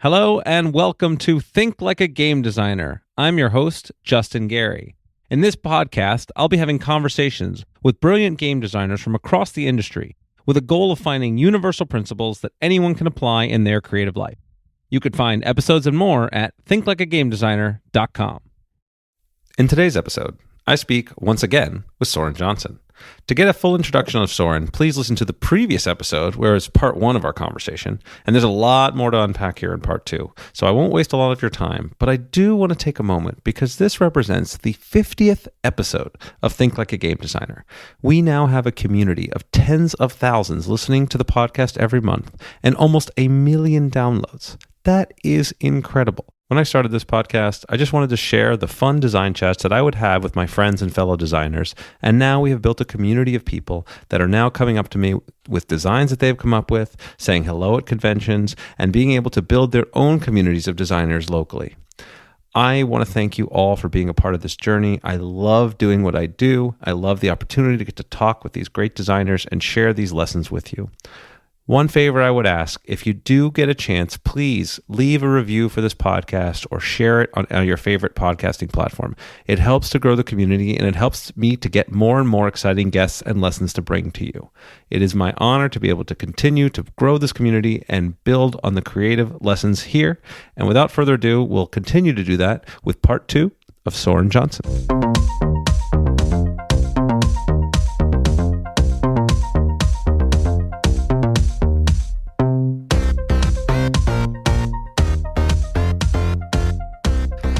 Hello and welcome to Think Like a Game Designer. I'm your host, Justin Gary. In this podcast, I'll be having conversations with brilliant game designers from across the industry with a goal of finding universal principles that anyone can apply in their creative life. You could find episodes and more at thinklikeagamedesigner.com. In today's episode, I speak once again with Soren Johnson. To get a full introduction of Soren, please listen to the previous episode, where it's part one of our conversation, and there's a lot more to unpack here in part two, so I won't waste a lot of your time, but I do want to take a moment because this represents the 50th episode of Think Like a Game Designer. We now have a community of tens of thousands listening to the podcast every month, and almost 1 million downloads. That is incredible. When I started this podcast, I just wanted to share the fun design chats that I would have with my friends and fellow designers, and now we have built a community of people that are now coming up to me with designs that they've come up with, saying hello at conventions, and being able to build their own communities of designers locally. I want to thank you all for being a part of this journey. I love doing what I do. I love the opportunity to get to talk with these great designers and share these lessons with you. One favor I would ask, if you do get a chance, please leave a review for this podcast or share it on your favorite podcasting platform. It helps to grow the community, and it helps me to get more and more exciting guests and lessons to bring to you. It is my honor to be able to continue to grow this community and build on the creative lessons here. And without further ado, we'll continue to do that with part two of Soren Johnson.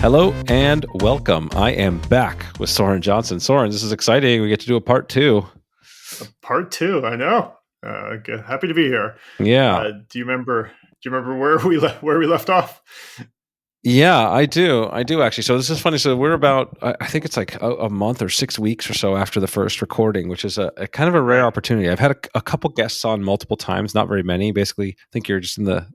Hello and welcome. I am back with Soren Johnson. Soren, this is exciting. We get to do a part two. Part two, I know. Good. Happy to be here. Yeah. Do you remember where we left off? Yeah, I do actually. So this is funny. So we're about, I think it's like a month or 6 weeks or so after the first recording, which is a kind of a rare opportunity. I've had a couple guests on multiple times, not very many. Basically, I think you're just in the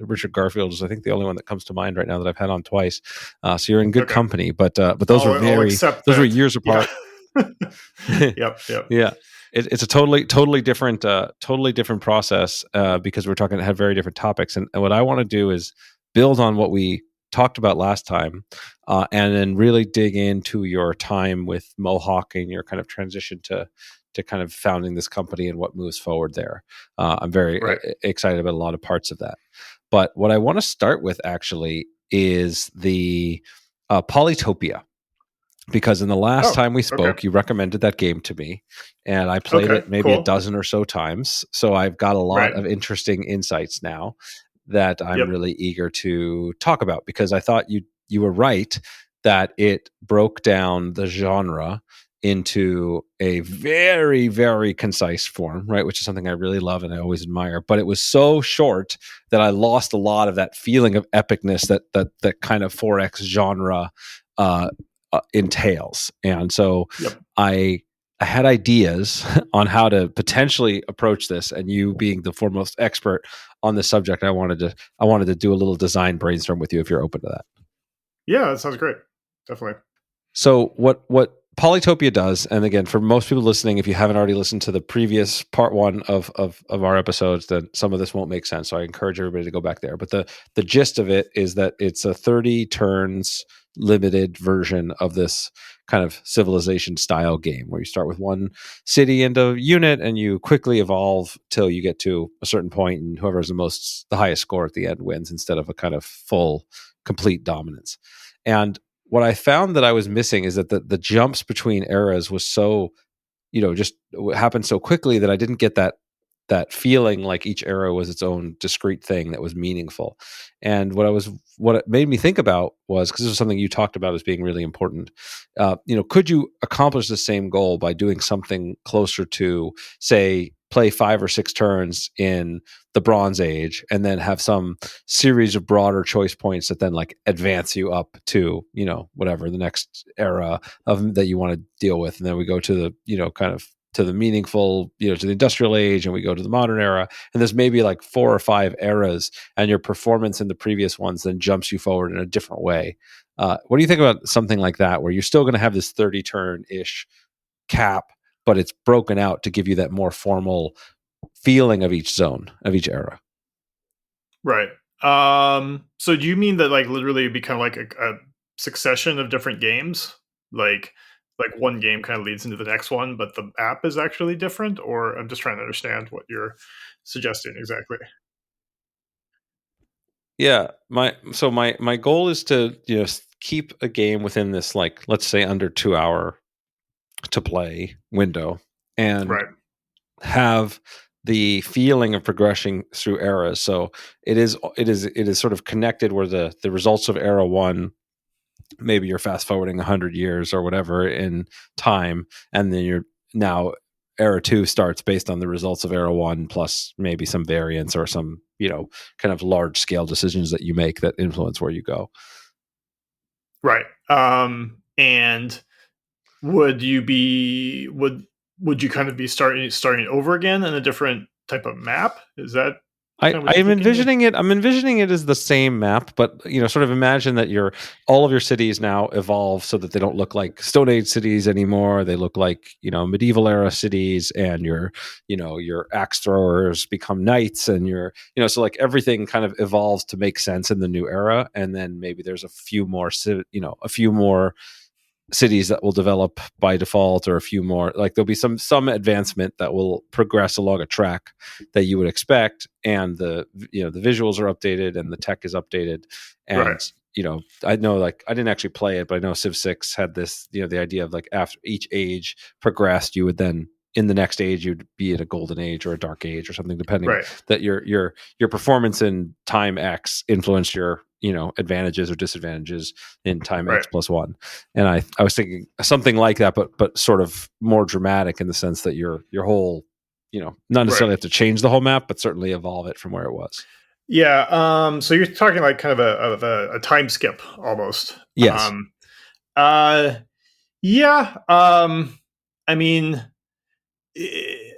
Richard Garfield is I think the only one that comes to mind right now that I've had on twice. So you're in good company, but those were were years apart. Yeah. Yep. Yeah. It's a totally different process because we're talking have very different topics, and what I want to do is build on what we talked about last time, and then really dig into your time with Mohawk and your kind of transition to kind of founding this company and what moves forward there. I'm very excited about a lot of parts of that. But what I want to start with actually is the Polytopia. Because in the last time we spoke, you recommended that game to me, and I played it maybe a dozen or so times. So I've got a lot of interesting insights now that I'm really eager to talk about, because I thought you were right that it broke down the genre into a very, very concise form, right? Which is something I really love and I always admire. But it was so short that I lost a lot of that feeling of epicness that kind of 4X genre entails. And so I had ideas on how to potentially approach this, and you being the foremost expert on this subject, I wanted to do a little design brainstorm with you if you're open to that. Yeah, that sounds great. Definitely. So what Polytopia does, and again, for most people listening, if you haven't already listened to the previous part one of our episodes, then some of this won't make sense. So I encourage everybody to go back there. But the gist of it is that it's a 30 turns limited version of this kind of civilization style game where you start with one city and a unit and you quickly evolve till you get to a certain point, and whoever has the highest score at the end wins, instead of a kind of complete dominance. And what I found that I was missing is that the jumps between eras was so, just happened so quickly that I didn't get that feeling like each era was its own discrete thing that was meaningful. And what it made me think about was, because this was something you talked about as being really important, could you accomplish the same goal by doing something closer to, say, play 5 or 6 turns in the Bronze Age and then have some series of broader choice points that then like advance you up to, whatever the next era of that you want to deal with. And then we go to the, kind of to the meaningful, to the industrial age, and we go to the modern era, and there's maybe like 4 or 5 eras, and your performance in the previous ones then jumps you forward in a different way. What do you think about something like that, where you're still going to have this 30 turn-ish cap, but it's broken out to give you that more formal feeling of each zone, of each era? Right. So do you mean that like literally it'd be kind of like a succession of different games? Like like one game kind of leads into the next one, but the app is actually different? Or I'm just trying to understand what you're suggesting exactly. Yeah, my goal is to keep a game within this, like, let's say under 2 hour to play window, and Right. have the feeling of progressing through eras. So it is sort of connected where the results of era one, maybe you're fast forwarding 100 years or whatever in time, and then you're now era two starts based on the results of era one plus maybe some variants or some kind of large scale decisions that you make that influence where you go. Right. And would you be would you kind of be starting over again in a different type of map? Is that I, kind of what you're I'm thinking here? envisioning it. I'm envisioning it as the same map, but sort of imagine that all of your cities now evolve so that they don't look like Stone Age cities anymore. They look like medieval era cities, and your axe throwers become knights, and so like everything kind of evolves to make sense in the new era. And then maybe there's a few more, a few more cities that will develop by default, or a few more, like there'll be some advancement that will progress along a track that you would expect, and the visuals are updated and the tech is updated. Right. And I know, like, I didn't actually play it, but I know Civ 6 had this, the idea of, like, after each age progressed, you would then, in the next age, you'd be in a golden age or a dark age or something, depending Right. that your performance in time X influenced your advantages or disadvantages in time Right. X plus one. And I was thinking something like that, but sort of more dramatic, in the sense that your whole, not Right. necessarily have to change the whole map, but certainly evolve it from where it was. Yeah. So you're talking like kind of a time skip almost. Yes. Uh, yeah. I mean,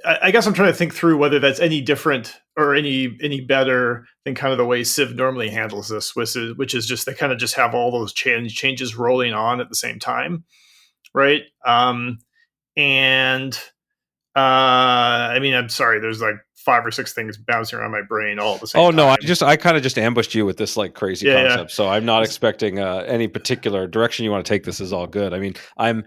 I guess I'm trying to think through whether that's any different or any better than kind of the way Civ normally handles this, which is just they kind of just have all those changes rolling on at the same time, right? And I mean, I'm sorry, there's like five or six things bouncing around my brain all at the same Oh no, time. I kind of just ambushed you with this, like, crazy Yeah, yeah. concept. So I'm not expecting any particular direction you want to take. This is all good. I mean, I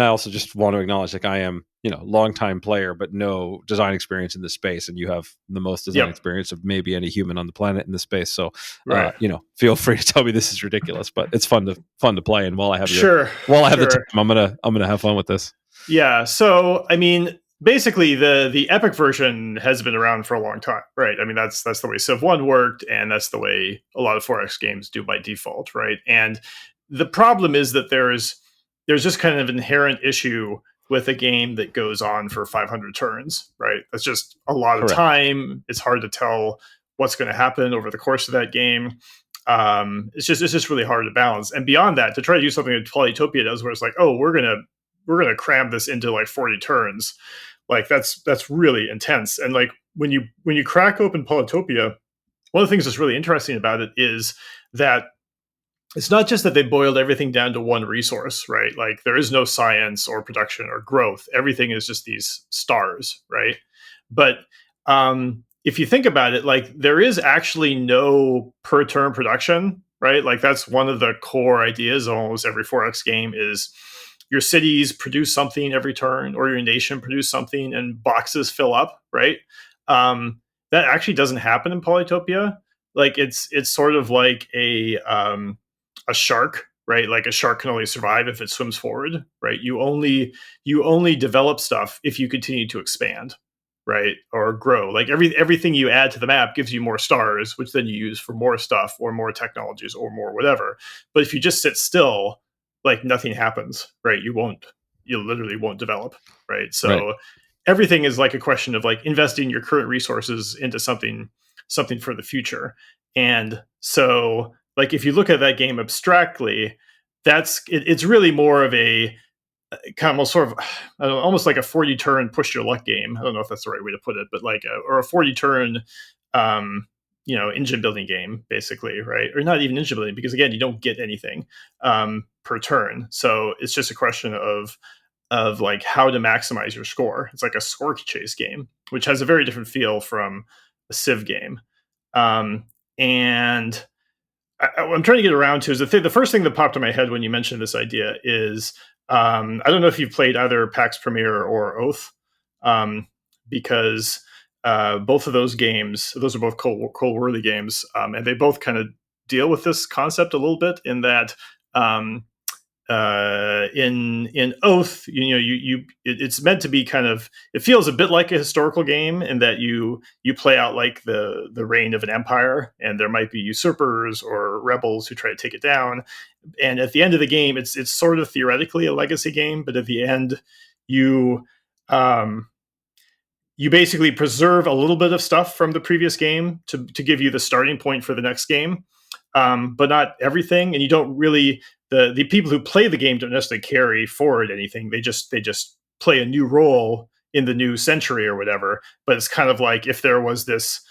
also just want to acknowledge, like, I am, long time player, but no design experience in this space, and you have the most design Yep. experience of maybe any human on the planet in this space. So, Right. feel free to tell me this is ridiculous, but it's fun to play. And Sure. while I have the time, Sure. I'm gonna have fun with this. Yeah. So I mean, basically, the Epic version has been around for a long time, right? I mean, that's the way Civ One worked, and that's the way a lot of 4X games do by default, right? And the problem is that there's just kind of inherent issue with a game that goes on for 500 turns, right? That's just a lot of Correct. time. It's hard to tell what's going to happen over the course of that game. It's just really hard to balance. And beyond that, to try to do something that Polytopia does, where it's like, oh, we're gonna cram this into like 40 turns, like that's really intense. And like when you crack open Polytopia, one of the things that's really interesting about it is that it's not just that they boiled everything down to one resource, right? Like there is no science or production or growth. Everything is just these stars, right? But if you think about it, like there is actually no per turn production, right? Like that's one of the core ideas of almost every 4X game is your cities produce something every turn, or your nation produce something, and boxes fill up, right? That actually doesn't happen in Polytopia. Like it's sort of like a shark, right? Like a shark can only survive if it swims forward, right? You only develop stuff if you continue to expand, right? Or grow. Like everything you add to the map gives you more stars, which then you use for more stuff or more technologies or more whatever. But if you just sit still, like nothing happens, right? You literally won't develop, right? Right. So everything is like a question of like investing your current resources into something for the future. And so like if you look at that game abstractly, it's really more of a kind of sort of I don't know, almost like a 40 turn push your luck game. I don't know if that's the right way to put it, but like or a 40 turn engine building game, basically, right? Or not even engine building, because again, you don't get anything per turn. So it's just a question of like how to maximize your score. It's like a score chase game, which has a very different feel from a Civ game. And I'm trying to get around to is the first thing that popped in my head when you mentioned this idea is I don't know if you've played either PAX Premier or Oath, because both of those games, those are both Cole Worthy games, and they both kind of deal with this concept a little bit in that um, in Oath, it's meant to be kind of, it feels a bit like a historical game in that you play out like the reign of an empire, and there might be usurpers or rebels who try to take it down. And at the end of the game, it's sort of theoretically a legacy game, but at the end, you um, you basically preserve a little bit of stuff from the previous game to give you the starting point for the next game, but not everything. And you don't really, the people who play the game don't necessarily carry forward anything. They just play a new role in the new century or whatever. But it's kind of like if there was this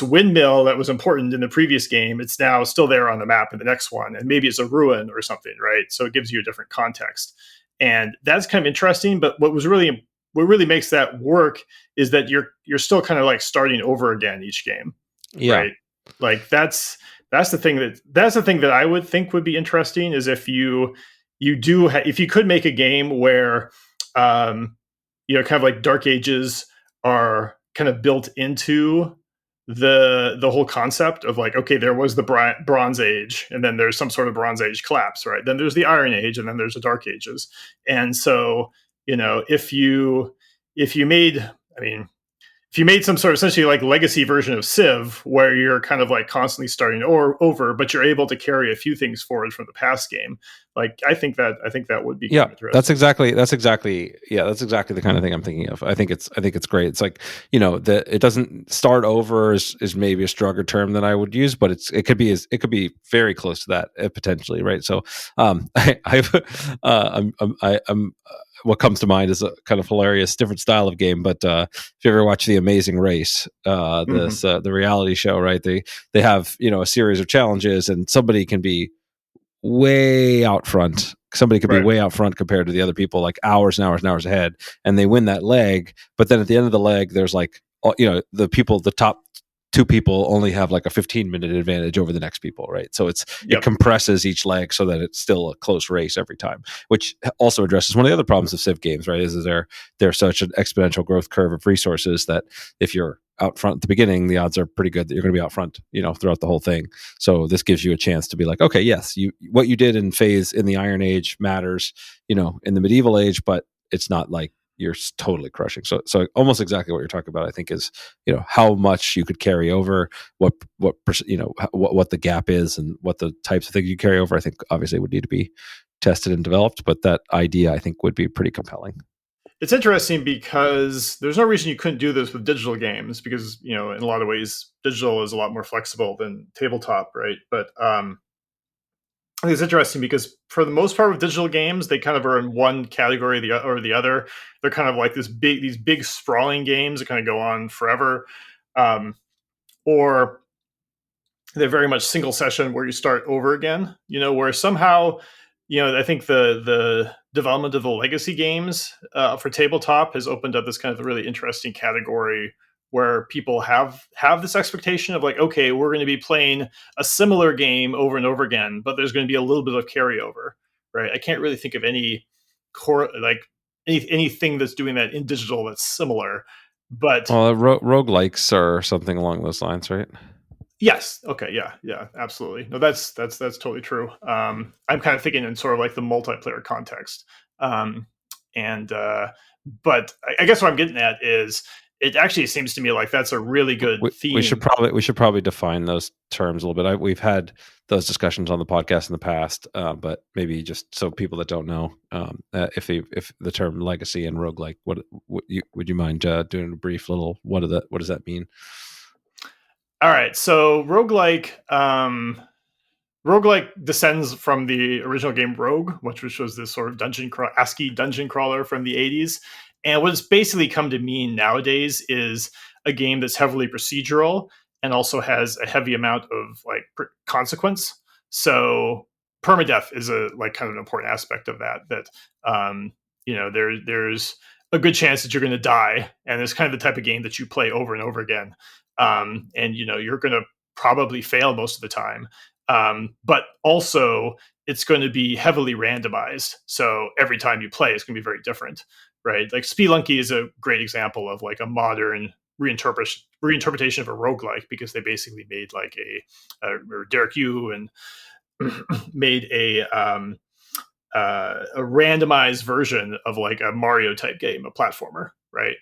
windmill that was important in the previous game, it's now still there on the map in the next one, and maybe it's a ruin or something, right? So it gives you a different context, and that's kind of interesting. But what really makes that work is that you're still kind of like starting over again each game, Yeah. right? Like that's the thing that I would think would be interesting is if if you could make a game where kind of like Dark Ages are kind of built into the whole concept of like, okay, there was the Bronze Age, and then there's some sort of Bronze Age collapse, right? Then there's the Iron Age, and then there's the Dark Ages. And so, if you made, I mean, if you made some sort of essentially like legacy version of Civ where you're kind of like constantly starting over, but you're able to carry a few things forward from the past game, like I think that would be kind Yeah, of interesting. that's exactly the kind of thing I'm thinking of. I think it's great. It's like, it doesn't start over is maybe a stronger term than I would use, but it could be very close to that, potentially, right? So I'm what comes to mind is a kind of hilarious different style of game, but if you ever watch The Amazing Race, Mm-hmm. the reality show, right? They have, a series of challenges, and somebody can be way out front. Somebody could be Right. way out front compared to the other people, like hours and hours and hours ahead, and they win that leg. But then at the end of the leg, there's like, the top two people only have like a 15-minute advantage over the next people, right? So it Yep. compresses each leg so that it's still a close race every time, which also addresses one of the other problems of Civ games, right? Is there's such an exponential growth curve of resources that if you're out front at the beginning, the odds are pretty good that you're going to be out front, throughout the whole thing. So this gives you a chance to be like, okay, yes, what you did in the Iron Age matters, in the medieval age, but it's not like you're totally crushing. So almost exactly what you're talking about, I think, is how much you could carry over, what what the gap is, and what the types of things you carry over. I think obviously would need to be tested and developed, but that idea I think would be pretty compelling. It's interesting because there's no reason you couldn't do this with digital games because in a lot of ways digital is a lot more flexible than tabletop, right? But I think it's interesting because for the most part with digital games, they kind of are in one category or the other. They're kind of like these big sprawling games that kind of go on forever, um, or they're very much single session where you start over again. Where somehow, I think the development of the legacy games for tabletop has opened up this kind of really interesting category where people have this expectation of like, okay, we're going to be playing a similar game over and over again, but there's going to be a little bit of carryover, right? I can't really think of any core like anything that's doing that in digital that's similar, but Well, roguelikes or something along those lines, right? yes. Okay. Yeah. Yeah. Absolutely. No, that's totally true. I'm kind of thinking in sort of like the multiplayer context, um, and but I guess what I'm getting at is it actually seems to me like that's a really good We should theme. probably define those terms a little bit. We've had those discussions on the podcast in the past, but maybe just so people that don't know, if the term legacy and roguelike, would you mind doing a brief little what does that mean? All right. So roguelike descends from the original game Rogue, which was this sort of ASCII dungeon crawler from the 80s. And what it's basically come to mean nowadays is a game that's heavily procedural and also has a heavy amount of like consequence. So permadeath is a like kind of an important aspect of that. There's a good chance that you're going to die, and it's kind of the type of game that you play over and over again. And you're going to probably fail most of the time. But also, it's going to be heavily randomized. So every time you play, it's going to be very different, right? Like Spelunky is a great example of like a modern reinterpretation of a roguelike, because they basically made like or Derek Yu and made a randomized version of like a Mario type game, a platformer, right?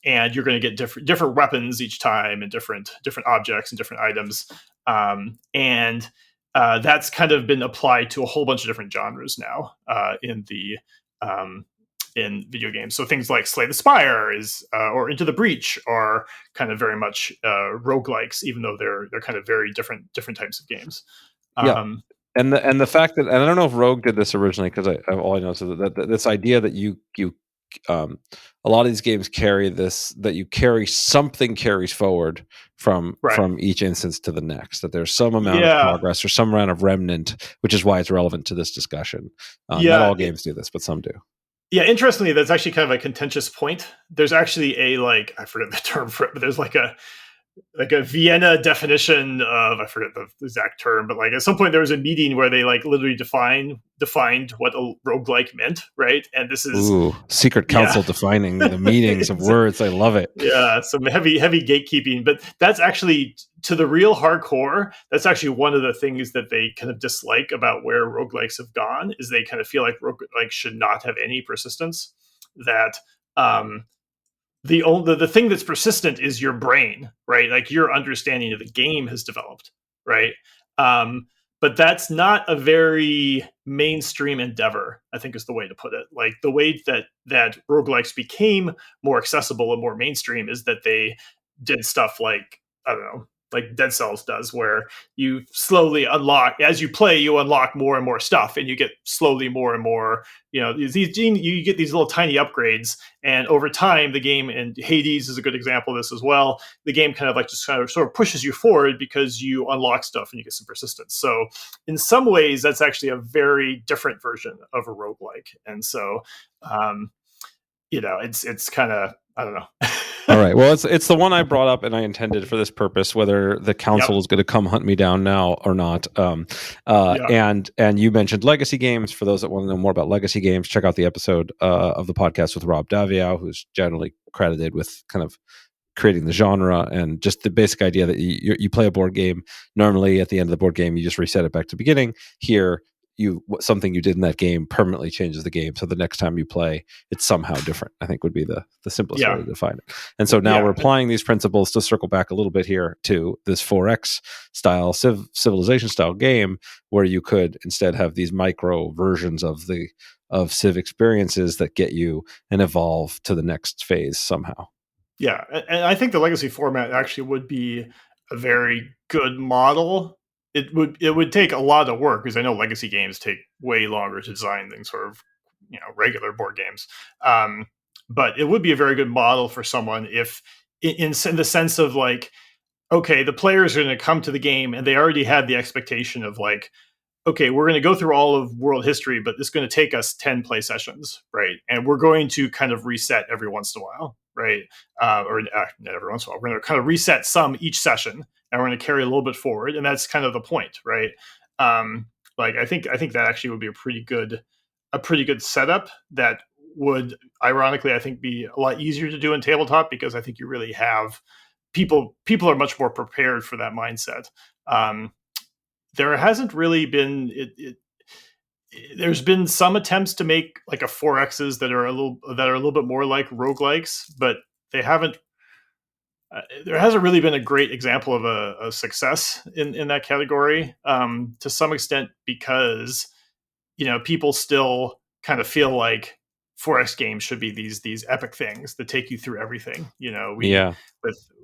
And you're going to get different weapons each time, and different objects and different items, and that's kind of been applied to a whole bunch of different genres now in video games. So things like Slay the Spire or Into the Breach are kind of very much roguelikes, even though they're kind of very different types of games. Yeah. And the fact that, and I don't know if Rogue did this originally, because all I know is that this idea that you a lot of these games carry this, that you carry something carries forward from each instance to the next, that there's some amount of progress or some amount of remnant, which is why it's relevant to this discussion. Not all games do this, but some do. Yeah, interestingly, that's actually kind of a contentious point. There's actually I forget the term for it, but there's like a Vienna definition of, I forget the exact term, but like at some point there was a meeting where they like literally defined what a roguelike meant, right? And this is secret council defining the meanings of words. I love it. Yeah, some heavy gatekeeping, but that's actually, to the real hardcore, that's actually one of the things that they kind of dislike about where roguelikes have gone, is they kind of feel like roguelikes should not have any persistence. That the thing that's persistent is your brain, right? Like your understanding of the game has developed, right? But that's not a very mainstream endeavor, I think is the way to put it. Like the way that roguelikes became more accessible and more mainstream is that they did stuff like, I don't know, like Dead Cells does, where you slowly unlock, as you play, you unlock more and more stuff, and you get slowly more and more, you get these little tiny upgrades, and over time the game, and Hades is a good example of this as well, the game kind of like just kind of sort of pushes you forward because you unlock stuff and you get some persistence. So in some ways that's actually a very different version of a roguelike. And so it's kind of, I don't know. All right. Well, it's the one I brought up, and I intended for this purpose, whether the council is going to come hunt me down now or not. And you mentioned legacy games. For those that want to know more about legacy games, check out the episode of the podcast with Rob Daviau, who's generally credited with kind of creating the genre, and just the basic idea that you play a board game. Normally, at the end of the board game, you just reset it back to the beginning. Here, something you did in that game permanently changes the game, so the next time you play, it's somehow different, I think would be the simplest way to define it. And so now we're applying these principles to circle back a little bit here to this 4X style civilization style game, where you could instead have these micro versions of Civ experiences that get you and evolve to the next phase somehow. Yeah, and I think the legacy format actually would be a very good model. It would take a lot of work, because I know legacy games take way longer to design than sort of regular board games. But it would be a very good model for someone if, in the sense of like, okay, the players are going to come to the game and they already had the expectation of like, okay, we're going to go through all of world history, but it's going to take us 10 play sessions, right? And we're going to kind of reset every once in a while, right? Or not every once in a while. We're going to kind of reset some each session, and we're going to carry a little bit forward, and that's kind of the point, right? Like I think that actually would be a pretty good setup that would, ironically, I think, be a lot easier to do in tabletop, because I think you really have people are much more prepared for that mindset. There hasn't really been there's been some attempts to make like a 4Xs that are a little bit more like roguelikes, but they haven't. There hasn't really been a great example of a success in that category, to some extent, because people still kind of feel like 4X games should be these epic things that take you through everything.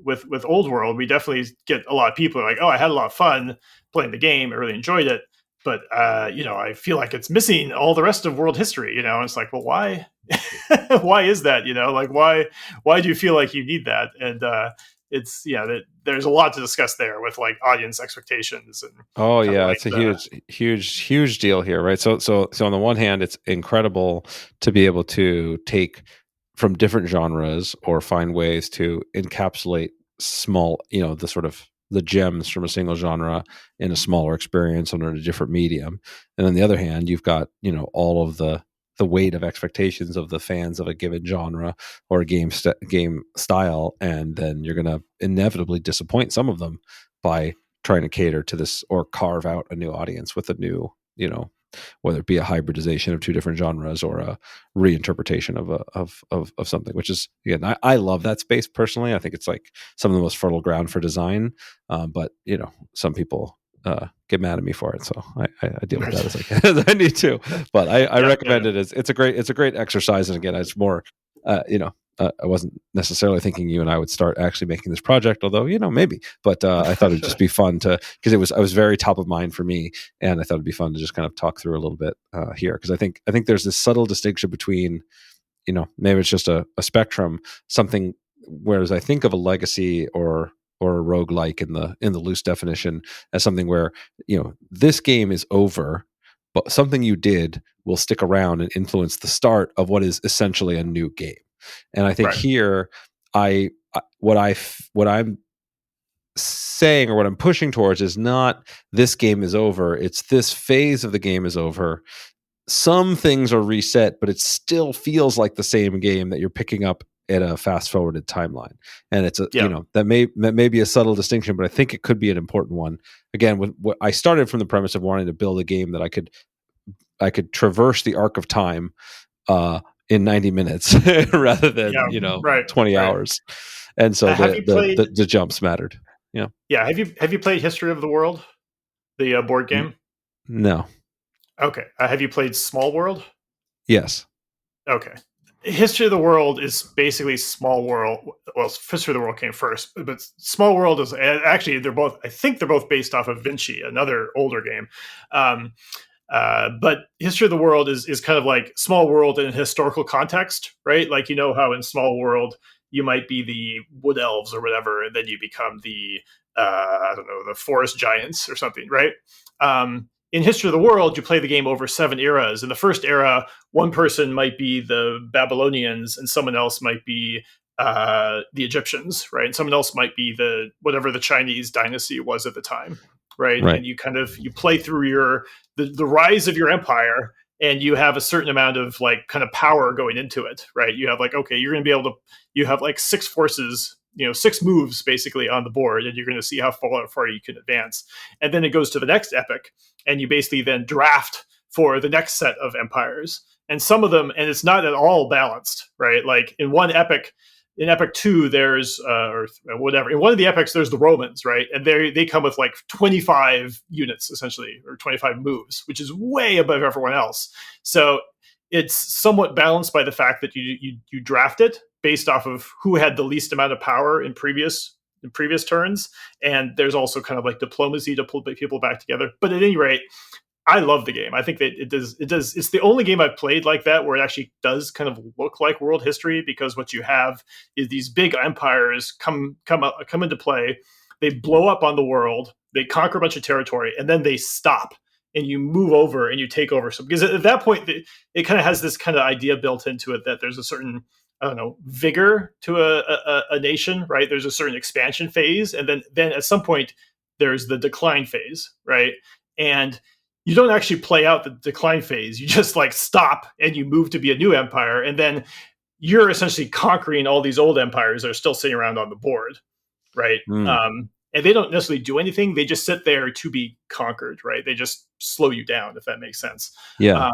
With Old World, we definitely get a lot of people like, oh, I had a lot of fun playing the game, I really enjoyed it, but I feel like it's missing all the rest of world history. And it's like, well, why? Why is that? Like why do you feel like you need that? And it's there's a lot to discuss there with like audience expectations. And it's a huge deal here, right? So on the one hand, it's incredible to be able to take from different genres or find ways to encapsulate small, the sort of the gems from a single genre in a smaller experience under a different medium. And on the other hand, you've got, all of the weight of expectations of the fans of a given genre or a game style, and then you're going to inevitably disappoint some of them by trying to cater to this or carve out a new audience with a new, whether it be a hybridization of two different genres or a reinterpretation of something, which is, again, I love that space personally. I think it's like some of the most fertile ground for design. But some people get mad at me for it, so I deal with that as I can, as I need to. But I recommend it. It's a great exercise, and again, it's more, I wasn't necessarily thinking you and I would start actually making this project, although maybe. But I thought it'd just be fun because I was very top of mind for me, and I thought it'd be fun to just kind of talk through a little bit here, because I think there's this subtle distinction between, maybe it's just a spectrum, something. Whereas I think of a legacy or a roguelike in the loose definition as something where, this game is over, but something you did will stick around and influence the start of what is essentially a new game. And I think Right. here, what I'm saying, or what I'm pushing towards, is not this game is over. It's this phase of the game is over. Some things are reset, but it still feels like the same game that you're picking up at a fast forwarded timeline. And it's that may be a subtle distinction, but I think it could be an important one. Again, with what I started from the premise of wanting to build a game that I could traverse the arc of time in 90 minutes rather than 20 hours. And so the jumps mattered. Yeah. Have you played History of the World, the board game? No. Okay. Have you played Small World? Yes. Okay. History of the World is basically Small World. Well, History of the World came first, but Small World is actually, I think they're both based off of Vinci, another older game. But History of the World is kind of like Small World in a historical context, right? Like, how in Small World you might be the wood elves or whatever, and then you become the the forest giants or something, right? In History of the World, you play the game over 7 eras. In the first era, one person might be the Babylonians, and someone else might be the Egyptians, right? And someone else might be whatever the Chinese dynasty was at the time, right? And you play through the rise of your empire, and you have a certain amount of like kind of power going into it, right? You have like, okay, you're going to be able to, you have like 6 forces, 6 moves basically on the board, and you're going to see how far you can advance. And then it goes to the next epic, and you basically then draft for the next set of empires. And some of them, and it's not at all balanced, right? Like in Epic 2, there's or whatever. In one of the epics, there's the Romans, right? And they come with like 25 units essentially, or 25 moves, which is way above everyone else. So it's somewhat balanced by the fact that you draft it based off of who had the least amount of power in previous turns, and there's also kind of like diplomacy to pull people back together. But at any rate, I love the game. I think that it does. It's the only game I've played like that where it actually does kind of look like world history, because what you have is these big empires come into play. They blow up on the world. They conquer a bunch of territory, and then they stop. And you move over and you take over. So because at that point, it kind of has this kind of idea built into it that there's a certain, I don't know, vigor to a nation, right? There's a certain expansion phase, and then at some point there's the decline phase, right? And you don't actually play out the decline phase. You just like stop and you move to be a new empire, and then you're essentially conquering all these old empires that are still sitting around on the board, right? And they don't necessarily do anything. They just sit there to be conquered, right? They just slow you down, if that makes sense. Yeah.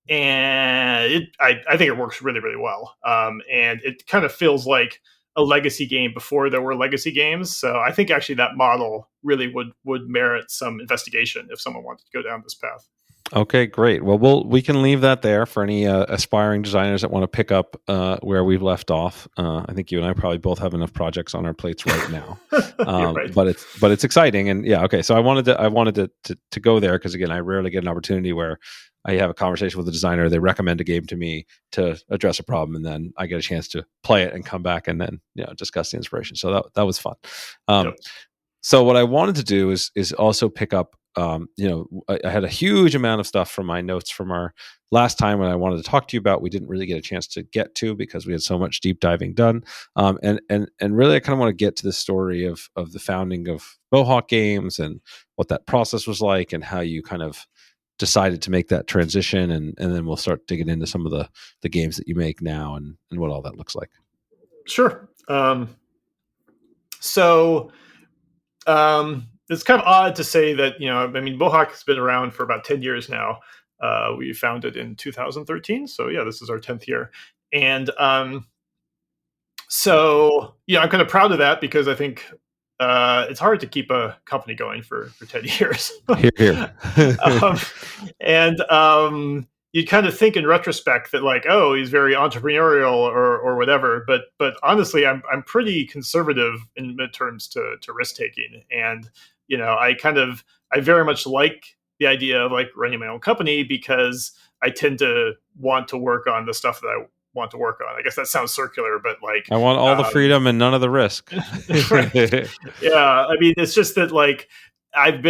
And I think it works really, really well. And it kind of feels like a legacy game before there were legacy games. So I think actually that model really would merit some investigation if someone wanted to go down this path. Okay, great. Well, we can leave that there for any aspiring designers that want to pick up where we've left off. I think you and I probably both have enough projects on our plates right now, right. but it's exciting. And yeah, okay. So I wanted to go there because again, I rarely get an opportunity where I have a conversation with a designer. They recommend a game to me to address a problem, and then I get a chance to play it and come back and then discuss the inspiration. So that was fun. Yep. So what I wanted to do is also pick up I had a huge amount of stuff from my notes from our last time when I wanted to talk to you about. We didn't really get a chance to get to because we had so much deep diving done. And really, I kind of want to get to the story of the founding of Mohawk Games and what that process was like and how you kind of decided to make that transition. And then we'll start digging into some of the games that you make now and what all that looks like. Sure. So it's kind of odd to say that, Mohawk has been around for about 10 years now. We founded in 2013. So yeah, this is our 10th year. And so, I'm kind of proud of that because I think it's hard to keep a company going for 10 years. Here. And you kind of think in retrospect that like, oh, he's very entrepreneurial or whatever. But honestly, I'm pretty conservative in terms to risk taking. And, I very much like the idea of like running my own company because I tend to want to work on the stuff that I want to work on. I guess that sounds circular, but like I want all the freedom and none of the risk. Right. Yeah, I mean, it's just that like I've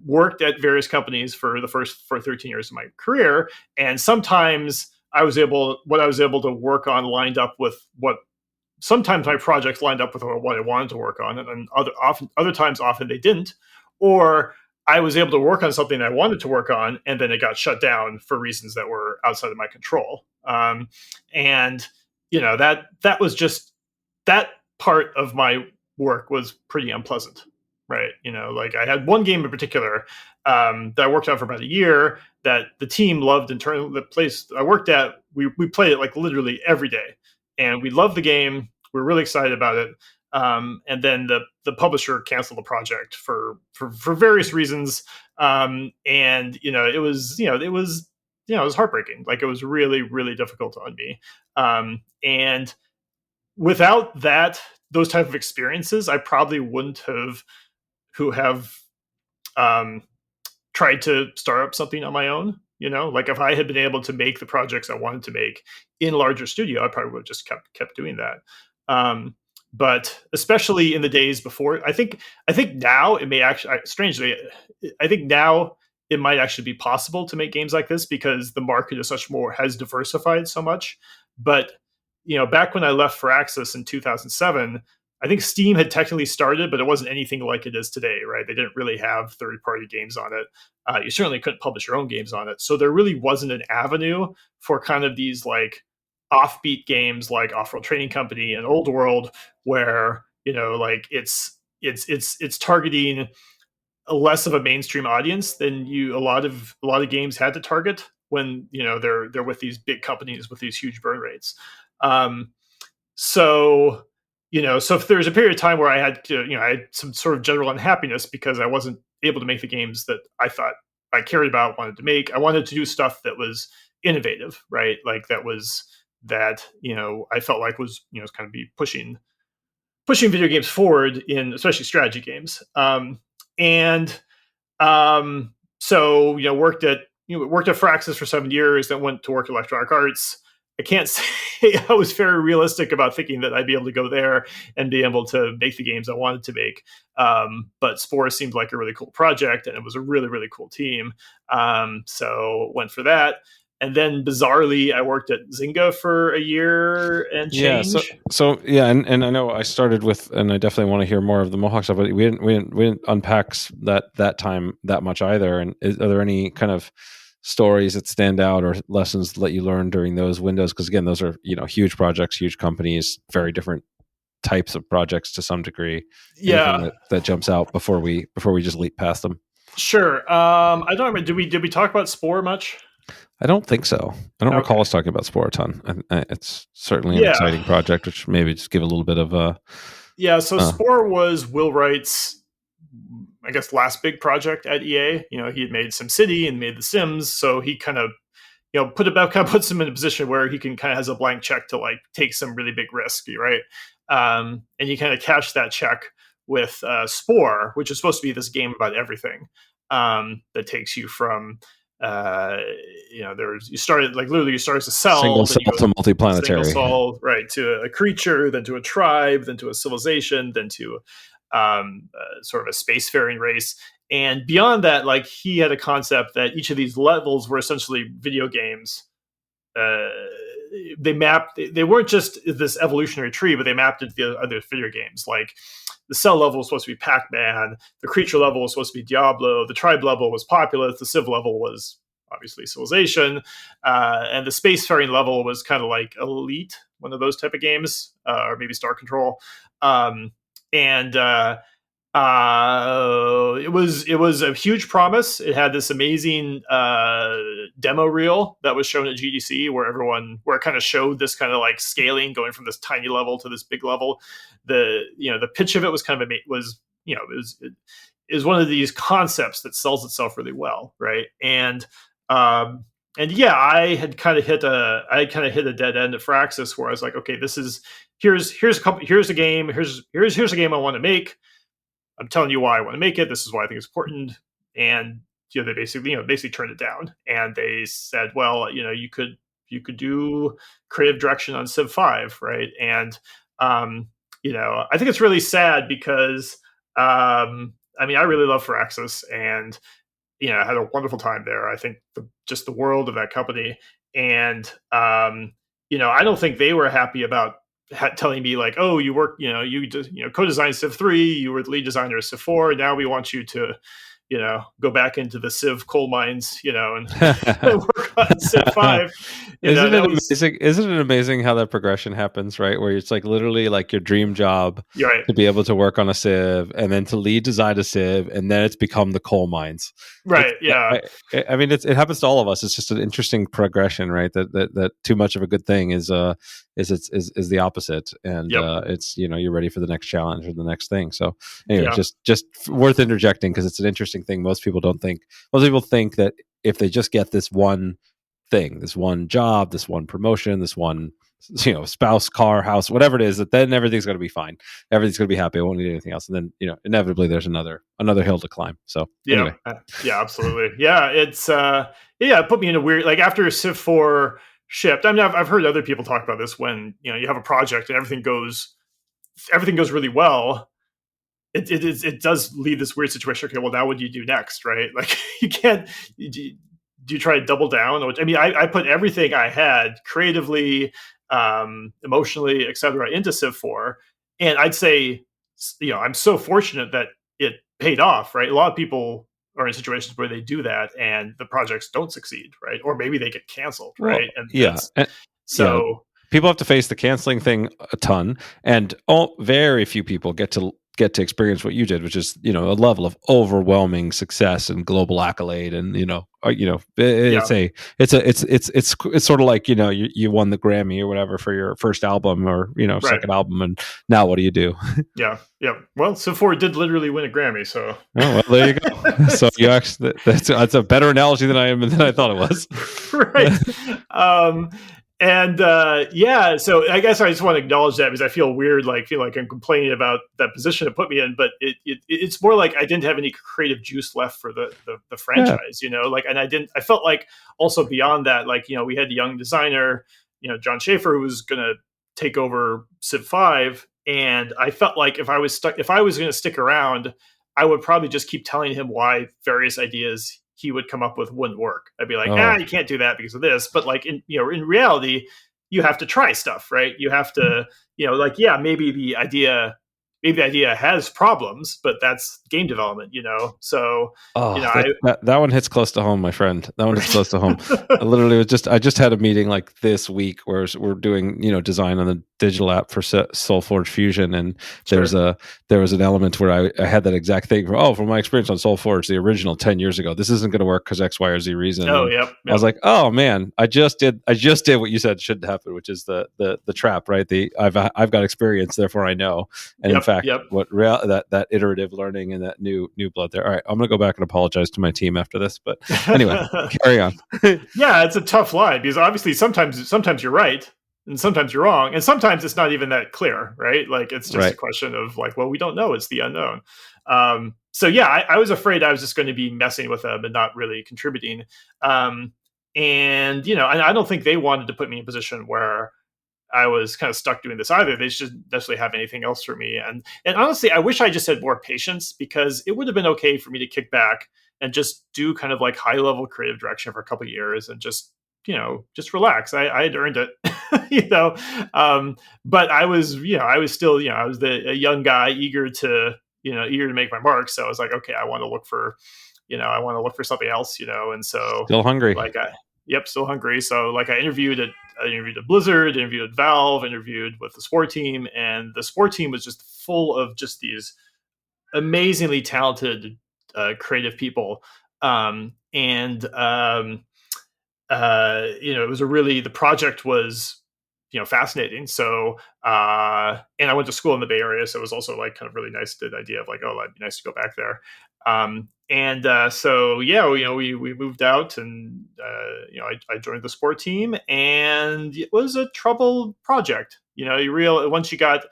worked at various companies for 13 years of my career, and sometimes what I was able to work on lined up with what sometimes my projects lined up with what I wanted to work on, and other times often they didn't, or I was able to work on something I wanted to work on, and then it got shut down for reasons that were outside of my control. And that was just that part of my work was pretty unpleasant, right? Like I had one game in particular that I worked on for about a year that the team loved. The place I worked at, we played it like literally every day, and we loved the game. We were really excited about it. And then the publisher canceled the project for various reasons. And it was heartbreaking. Like it was really, really difficult on me. And without those type of experiences, I probably wouldn't have tried to start up something on my own. Like if I had been able to make the projects I wanted to make in larger studio, I probably would have just kept doing that. But especially in the days before, I think now it may actually, strangely, I think now it might actually be possible to make games like this because the market has diversified so much. But back when I left Firaxis in 2007, I think Steam had technically started, but it wasn't anything like it is today, right? They didn't really have third-party games on it. You certainly couldn't publish your own games on it. So there really wasn't an avenue for kind of these like offbeat games like Off-World Trading Company and Old World, where like it's targeting a less of a mainstream audience than a lot of games had to target when they're with these big companies with these huge burn rates. So if there's a period of time where I had some sort of general unhappiness because I wasn't able to make the games that I thought I cared about, wanted to make. I wanted to do stuff that was innovative, right? Like that I felt like was kind of be pushing video games forward in especially strategy games. So worked at Firaxis for 7 years, then went to work at Electronic Arts. I can't say I was very realistic about thinking that I'd be able to go there and be able to make the games I wanted to make. But Spore seemed like a really cool project, and it was a really, really cool team. So went for that. And then bizarrely, I worked at Zynga for a year and change. Yeah, so yeah, and I know I started with, and I definitely want to hear more of the Mohawk stuff, but we didn't unpack that time that much either. And are there any kind of stories that stand out or lessons that you learned during those windows? Because again, those are huge projects, huge companies, very different types of projects to some degree. Yeah, anything that jumps out before we just leap past them. Sure. I don't remember. Did we talk about Spore much? I don't think so. I don't recall us talking about Spore a ton. It's certainly an exciting project, which maybe just give a little bit of a... Yeah, so Spore was Will Wright's, I guess, last big project at EA. He had made SimCity and made The Sims, so he kind of, puts him in a position where he can kind of has a blank check to like take some really big risk, right? And he kind of cashed that check with Spore, which is supposed to be this game about everything that takes you from... you start as a cell, single cell to multiplanetary, right, to a creature, then to a tribe, then to a civilization, then to sort of a spacefaring race. And beyond that, like he had a concept that each of these levels were essentially video games. uh, they weren't just this evolutionary tree, but they mapped it to the other video games. Like the cell level was supposed to be Pac-Man, the creature level was supposed to be Diablo, the tribe level was Populous, the civ level was obviously Civilization, and the spacefaring level was kind of like Elite, one of those type of games, or maybe Star Control. And it was a huge promise. It had this amazing demo reel that was shown at GDC, where it kind of showed this kind of like scaling, going from this tiny level to this big level. The pitch of it was kind of it is one of these concepts that sells itself really well, right? And yeah, I had kind of hit a dead end at Firaxis, where I was like, okay, here's a game, here's a game I want to make. I'm telling you why I want to make it. This is why I think it's important. And they basically turned it down, and they said, well, you could do creative direction on Civ 5, right? And I think it's really sad because I mean, I really love Firaxis, and I had a wonderful time there. I think just the world of that company, and I don't think they were happy about telling me like, oh, you work, you just, co-designed Civ 3, you were the lead designer of Civ 4. Now we want you to, go back into the Civ coal mines, and work on Civ 5. Isn't it amazing how that progression happens, right? Where it's like literally like your dream job right. to be able to work on a Civ, and then to lead design a Civ, and then it's become the coal mines. Right. Yeah. I mean, it happens to all of us. It's just an interesting progression, right? That too much of a good thing is the opposite, and it's you're ready for the next challenge or the next thing. So anyway, just worth interjecting, because it's an interesting thing. Most people think that if they just get this one thing, this one job, this one promotion, this one spouse, car, house, whatever it is, that then everything's going to be fine. Everything's going to be happy. I won't need anything else. And then inevitably there's another hill to climb. So anyway. Yeah, absolutely. Yeah, it's it put me in a weird, like after Civ 4 shipped. I mean, I've heard other people talk about this when you have a project and everything goes really well. It does leave this weird situation. Okay, well, now what do you do next, right? Like you can't. Do you try to double down? I mean, I put everything I had creatively, emotionally, etc., into Civ 4, and I'd say, I'm so fortunate that it paid off. Right, a lot of people are in situations where they do that and the projects don't succeed, right? Or maybe they get canceled, right? People have to face the canceling thing a ton, and very few people get to experience what you did, which is a level of overwhelming success and global accolade, and it's sort of like you won the Grammy or whatever for your first album or second album, and now what do you do? Yeah. Well, Civ 4 did literally win a Grammy, so well, there you go. So you actually that's a better analogy than I thought it was. Right. And so I guess I just want to acknowledge that, because I feel weird, feel like I'm complaining about that position it put me in, but it's more like I didn't have any creative juice left for the franchise, and I felt like also beyond that, we had a young designer, John Schaefer, who was going to take over Civ 5, and I felt like if I was going to stick around, I would probably just keep telling him why various ideas he would come up with wouldn't work. I'd be like, you can't do that because of this. But in reality, you have to try stuff, right? You have to, maybe the idea has problems, but that's game development, So, that one hits close to home, my friend. That one hits close to home. I just had a meeting like this week where we're doing, design on the digital app for SoulForge Fusion, and there was an element where I had that exact thing from my experience on SoulForge, the original 10 years ago, this isn't going to work because X, Y, or Z reason. Yep. I was like, oh man, I just did what you said shouldn't happen, which is the trap, right? I've got experience, therefore I know. And in fact, that iterative learning and that new blood there. All right, I'm going to go back and apologize to my team after this, but anyway, carry on. Yeah, it's a tough line, because obviously sometimes you're right and sometimes you're wrong, and sometimes it's not even that clear, right? Like it's just a question of well, we don't know, it's the unknown. So yeah, I was afraid I was just going to be messing with them and not really contributing. And I don't think they wanted to put me in a position where I was kind of stuck doing this either. They just didn't necessarily have anything else for me. And honestly, I wish I just had more patience, because it would have been okay for me to kick back and just do kind of like high level creative direction for a couple of years and just, just relax. I had earned it, you know. But I was, I was still, I was a young guy eager to, eager to make my mark. So I was like, okay, I want to look for, something else, and so Still hungry. like yep, still hungry. So like I interviewed at Blizzard, interviewed at Valve, interviewed with the sport team, and the sport team was just full of just these amazingly talented, creative people. And it was the project was, fascinating. So, and I went to school in the Bay Area, so it was also like kind of really nice, the idea of like, oh, that'd be nice to go back there. So yeah, we moved out, and I joined the sport team, and it was a troubled project. Once you got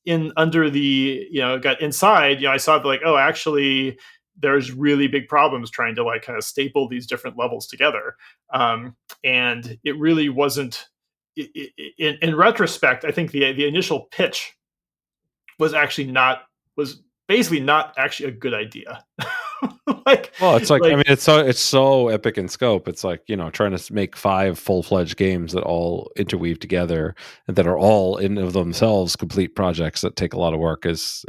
in under the, got inside, I saw like, oh, actually there's really big problems trying to like kind of staple these different levels together. And it really wasn't, in retrospect, I think the initial pitch was was basically not actually a good idea. Well, it's like, I like mean, it's so epic in scope. It's like, trying to make 5 full-fledged games that all interweave together and that are all in of themselves complete projects that take a lot of work is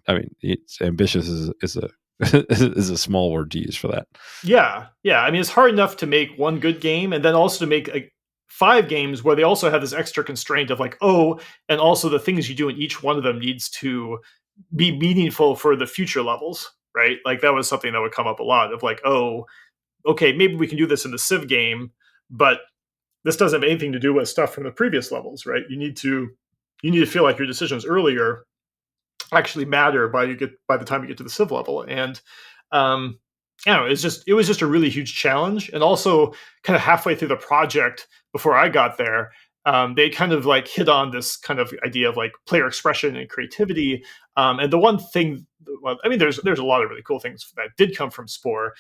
I mean, it's ambitious is a is a small word to use for that. Yeah, yeah. I mean, it's hard enough to make one good game, and then also to make like 5 games where they also have this extra constraint of like, oh, and also the things you do in each one of them needs to be meaningful for the future levels, right? Like that was something that would come up a lot of like, oh, okay, maybe we can do this in the Civ game, but this doesn't have anything to do with stuff from the previous levels, right? You need to feel like your decisions earlier actually matter by the time you get to the Civ level. And it was just a really huge challenge. And also kind of halfway through the project before I got there, they kind of like hit on this kind of idea of like player expression and creativity. And the one thing, well, I mean, there's a lot of really cool things that did come from Spore.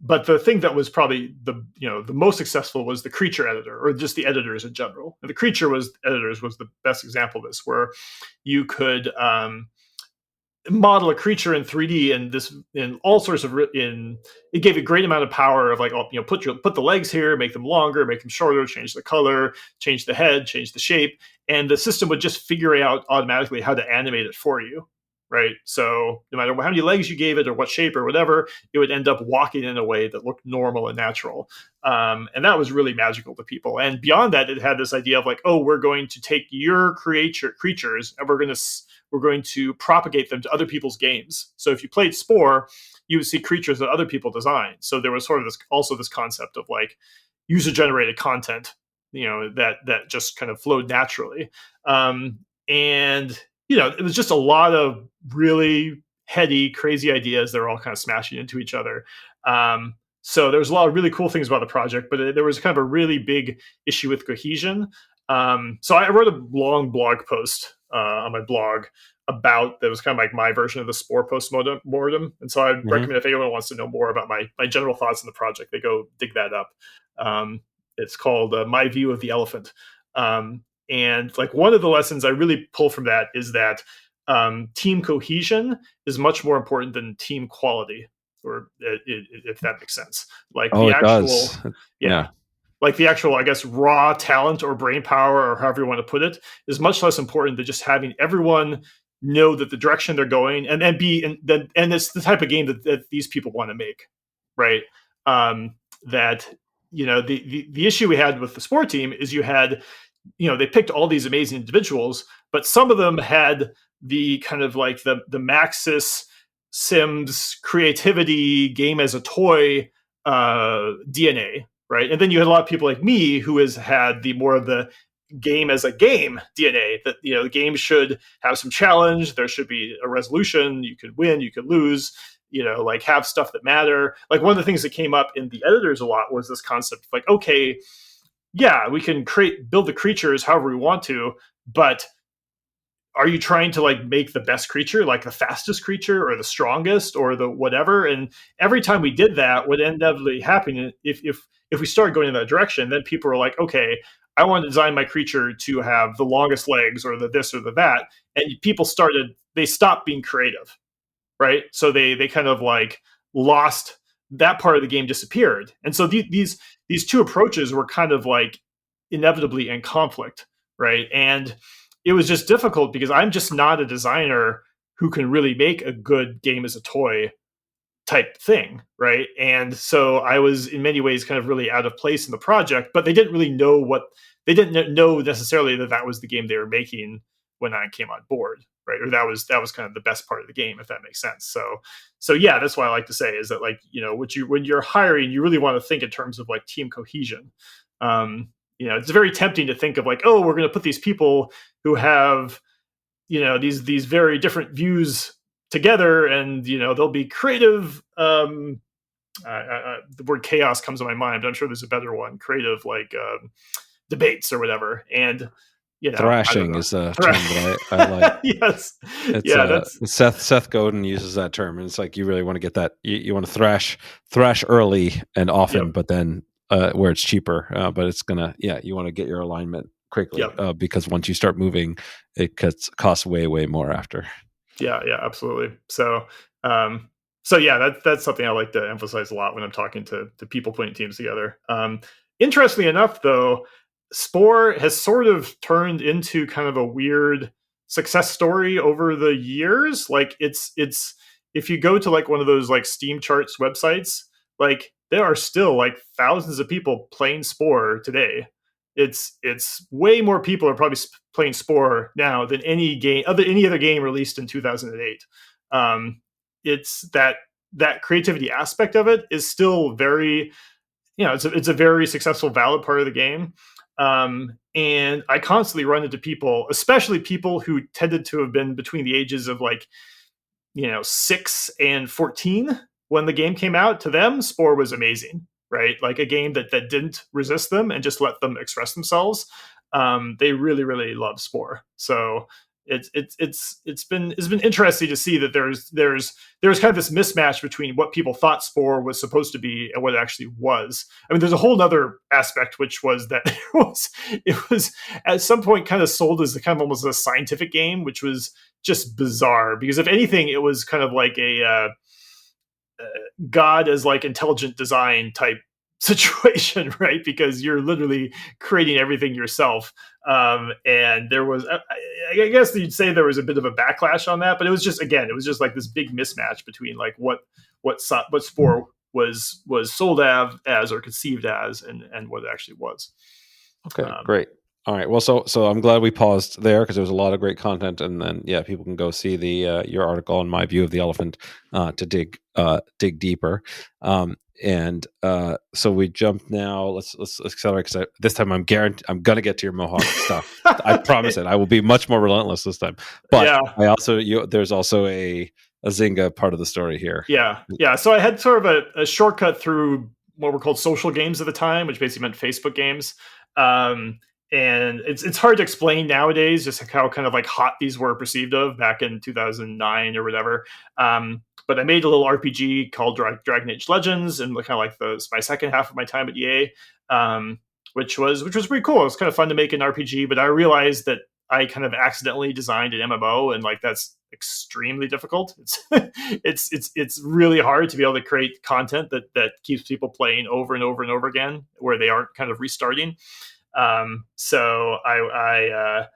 But the thing that was probably the most successful was the creature editor, or just the editors in general. And the creature editors was the best example of this, where you could model a creature in 3D, and this in all sorts of it gave a great amount of power of like, put the legs here, make them longer, make them shorter, change the color, change the head, change the shape, and the system would just figure out automatically how to animate it for you. Right. So no matter how many legs you gave it or what shape or whatever, it would end up walking in a way that looked normal and natural. And that was really magical to people. And beyond that, it had this idea of like, oh, we're going to take your creatures and we're going to propagate them to other people's games. So if you played Spore, you would see creatures that other people designed. So there was sort of this concept of like user generated content, that just kind of flowed naturally. And it was just a lot of really heady, crazy ideas that were all kind of smashing into each other. So there was a lot of really cool things about the project, but there was kind of a really big issue with cohesion. So I wrote a long blog post on my blog about that was kind of like my version of the Spore post-mortem. And so I'd recommend, if anyone wants to know more about my general thoughts on the project, they go dig that up. It's called My View of the Elephant. And like one of the lessons I really pull from that is that team cohesion is much more important than team quality, or if that makes sense. Like the actual, does. Yeah. Like the actual, I guess, raw talent or brain power, or however you want to put it, is much less important than just having everyone know that the direction they're going and it's the type of game that these people want to make, right? That the issue we had with the sport team is you had, they picked all these amazing individuals, but some of them had the kind of like the Maxis Sims creativity game as a toy DNA, right? And then you had a lot of people like me who has had the more of the game as a game DNA, that the game should have some challenge, there should be a resolution, you could win, you could lose, like have stuff that matter. Like one of the things that came up in the editors a lot was this concept of like, okay, yeah, we can build the creatures however we want to, but are you trying to like make the best creature, like the fastest creature or the strongest or the whatever? And every time we did that, what ended up happening, if we started going in that direction, then people were like, okay, I want to design my creature to have the longest legs or the this or the that. And people they stopped being creative, right? So they kind of like lost that part of the game, disappeared. And so these two approaches were kind of like inevitably in conflict, right? And it was just difficult because I'm just not a designer who can really make a good game as a toy type thing, right? And so I was in many ways kind of really out of place in the project, but they didn't really know they didn't know necessarily that was the game they were making when I came on board, right? Or that was kind of the best part of the game, if that makes sense. So yeah, that's why I like to say is that, like, when you're hiring, you really want to think in terms of like team cohesion. It's very tempting to think of like, oh, we're going to put these people who have these very different views together, and they'll be creative. The word chaos comes to my mind, but I'm sure there's a better one. Creative, like debates or whatever. And thrashing is a term that I like. Yes, that's Seth Godin uses that term, and it's like you really want to get that. You want to thrash early and often, yep. But then where it's cheaper. But it's gonna you want to get your alignment quickly, yep. Because once you start moving, it costs way more after. Yeah, absolutely. So yeah, that's something I like to emphasize a lot when I'm talking to people putting teams together. Interestingly enough, though, Spore has sort of turned into kind of a weird success story over the years. Like it's if you go to like one of those like Steam charts websites, like there are still like thousands of people playing Spore today. It's way more people are probably playing Spore now than any other game released in 2008. It's that creativity aspect of it is still very, it's a very successful, valid part of the game. And I constantly run into people, especially people who tended to have been between the ages of like 6 and 14 when the game came out. To them, Spore was amazing, right? Like a game that didn't resist them and just let them express themselves. They really love Spore. So it's been interesting to see that there's kind of this mismatch between what people thought Spore was supposed to be and what it actually was. I mean, there's a whole other aspect, which was that it was at some point kind of sold as kind of almost a scientific game, which was just bizarre, because if anything, it was kind of like a God as like intelligent design type situation, right? Because you're literally creating everything yourself. And there was, I guess you'd say there was a bit of a backlash on that, but it was just like this big mismatch between like what Spore was sold as or conceived as and what it actually was. Okay, great. All right. Well, so I'm glad we paused there because there was a lot of great content, and then people can go see the your article on my view of the elephant to dig deeper. So we jump now. Let's accelerate because this time I'm gonna get to your Mohawk stuff. I promise it. I will be much more relentless this time. But there's also a Zynga part of the story here. Yeah. So I had sort of a shortcut through what were called social games at the time, which basically meant Facebook games. And it's hard to explain nowadays just how kind of like hot these were perceived of back in 2009 or whatever. But I made a little RPG called Dragon Age Legends, and kind of like my second half of my time at EA, which was pretty cool. It was kind of fun to make an RPG, but I realized that I kind of accidentally designed an MMO, and like that's extremely difficult. It's really hard to be able to create content that keeps people playing over and over and over again, where they aren't kind of restarting. So I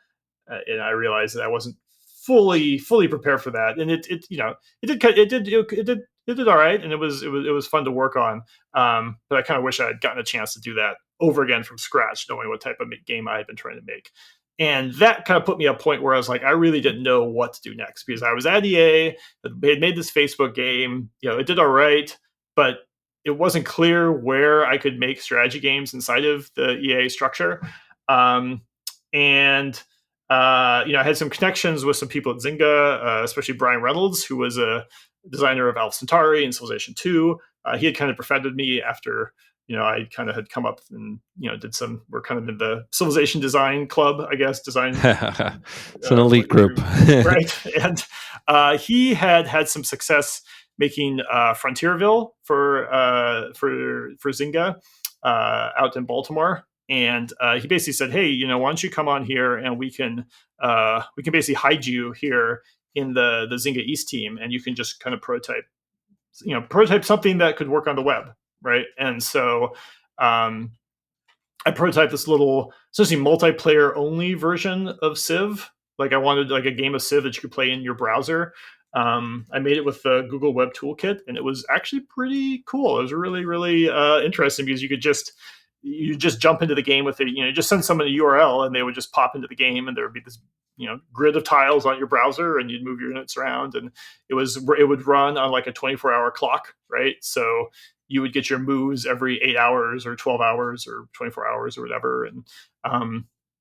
realized that I wasn't fully prepared for that, and it did all right, and it was fun to work on. But I kind of wish I had gotten a chance to do that over again from scratch, knowing what type of game I had been trying to make. And that kind of put me at a point where I was like, I really didn't know what to do next, because I was at EA, they had made this Facebook game, it did all right, but it wasn't clear where I could make strategy games inside of the EA structure. I had some connections with some people at Zynga, especially Brian Reynolds, who was a designer of Alpha Centauri and Civilization 2. He had kind of befriended me after, I kind of had come up and, we're kind of in the Civilization design club, I guess, design. It's an elite group. Right. And he had some success making Frontierville for Zynga out in Baltimore. and he basically said, "Hey, why don't you come on here and we can basically hide you here in the Zynga East team, and you can just kind of prototype something that could work on the web, right?" And so um, I prototyped this little, essentially multiplayer only version of Civ. Like I wanted like a game of Civ that you could play in your browser. I made it with the Google Web Toolkit, and it was actually pretty cool. It was really, really interesting because you just jump into the game with it. Just send someone a URL, and they would just pop into the game, and there would be this grid of tiles on your browser, and you'd move your units around, and it would run on like a 24-hour clock, right? So you would get your moves every 8 hours or 12 hours or 24 hours or whatever, and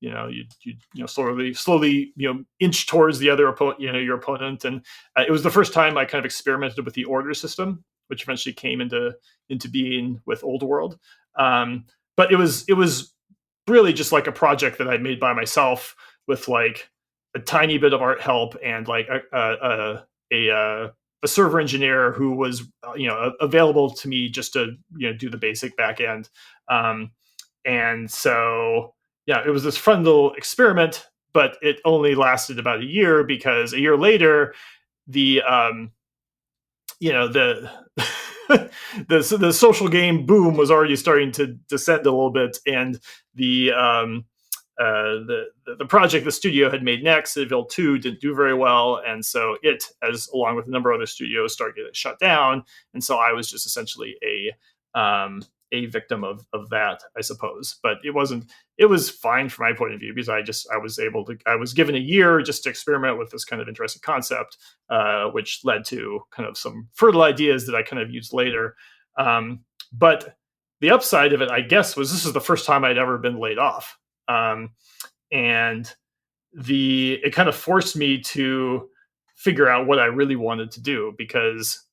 you slowly inch towards the other opponent, your opponent. And it was the first time I kind of experimented with the order system, which eventually came into being with Old World. But it was really just like a project that I made by myself with like a tiny bit of art help and like a server engineer who was available to me just to do the basic back end. And so it was this fun little experiment, but it only lasted about a year because a year later the the social game boom was already starting to descend a little bit, and the project the studio had made next, Citadel 2, didn't do very well, and so it, as along with a number of other studios, started getting shut down. And so I was just essentially a victim of that, I suppose. But it was fine from my point of view because I was given a year just to experiment with this kind of interesting concept, which led to kind of some fertile ideas that I kind of used later. But the upside of it, I guess, was this is the first time I'd ever been laid off. And it kind of forced me to figure out what I really wanted to do because,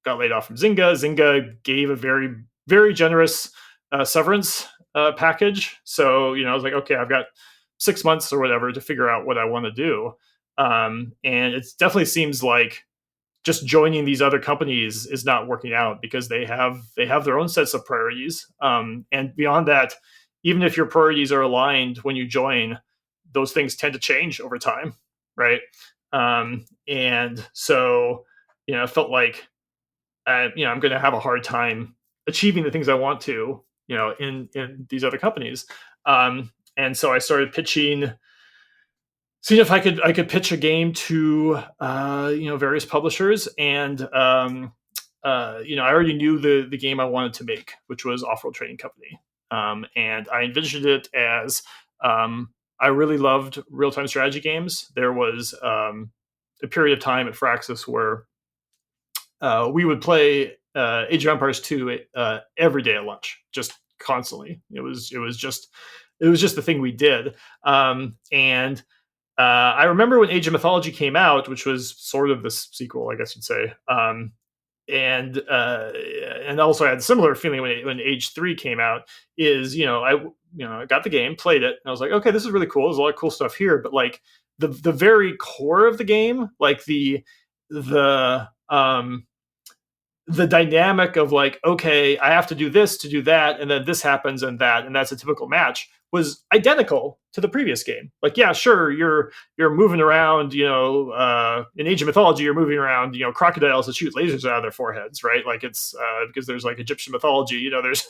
got laid off from Zynga. Zynga gave a very, very generous severance package. So, I was like, okay, I've got 6 months or whatever to figure out what I want to do. And it definitely seems like just joining these other companies is not working out because they have their own sets of priorities. And beyond that, even if your priorities are aligned when you join, those things tend to change over time, right? And so, I felt like, I'm going to have a hard time achieving the things I want to, in these other companies. And so I started seeing if I could pitch a game to, various publishers. And, I already knew the game I wanted to make, which was Off-World Trading Company. And I envisioned it as I really loved real-time strategy games. There was a period of time at Firaxis where we would play Age of Empires 2 every day at lunch, just constantly. It was just the thing we did. And I remember when Age of Mythology came out, which was sort of the sequel, I guess you'd say. And also I had a similar feeling when Age 3 came out. I got the game, played it, and I was like, okay, this is really cool. There's a lot of cool stuff here, but like the very core of the game, like the dynamic of like, okay, I have to do this to do that, and then this happens and that's a typical match, was identical to the previous game. Like, yeah, sure, you're moving around, in Age of Mythology, you're moving around, crocodiles that shoot lasers out of their foreheads, right? Like it's because there's like Egyptian mythology, there's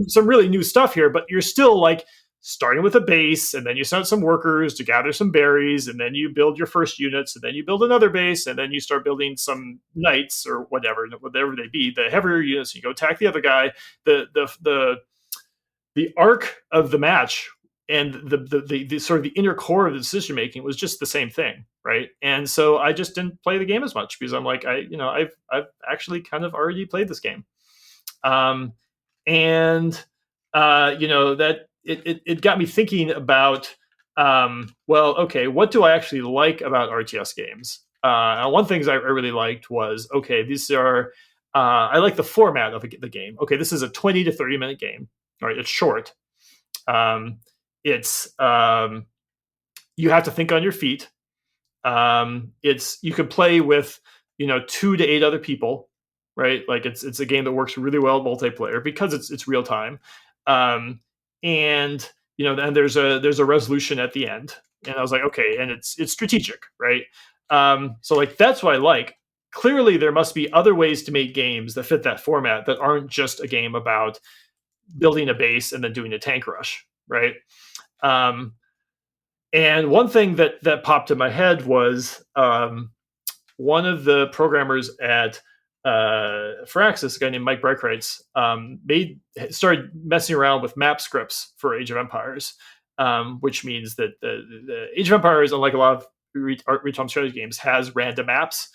some really new stuff here, but you're still like starting with a base, and then you send some workers to gather some berries, and then you build your first units, and then you build another base, and then you start building some knights or whatever they be, the heavier units. You go attack the other guy. The arc of the match and the sort of the inner core of the decision making was just the same thing, right? And so I just didn't play the game as much because I'm like, I've actually kind of already played this game, that it got me thinking about, okay, what do I actually like about RTS games? One things I really liked was, okay, these are, I like the format of the game. Okay, this is a 20 to 30 minute game. All right, it's short. It's you have to think on your feet. You could play with 2 to 8 other people, right? Like it's a game that works really well multiplayer because it's real time. and then there's a resolution at the end. And I was like, okay, and it's strategic, right? So like that's what I like. Clearly, there must be other ways to make games that fit that format that aren't just a game about building a base and then doing a tank rush, right? And one thing that popped in my head was one of the programmers at Firaxis, a guy named Mike Breitkreitz, started messing around with map scripts for Age of Empires, which means that the Age of Empires, unlike a lot of real-time strategy games, has random maps,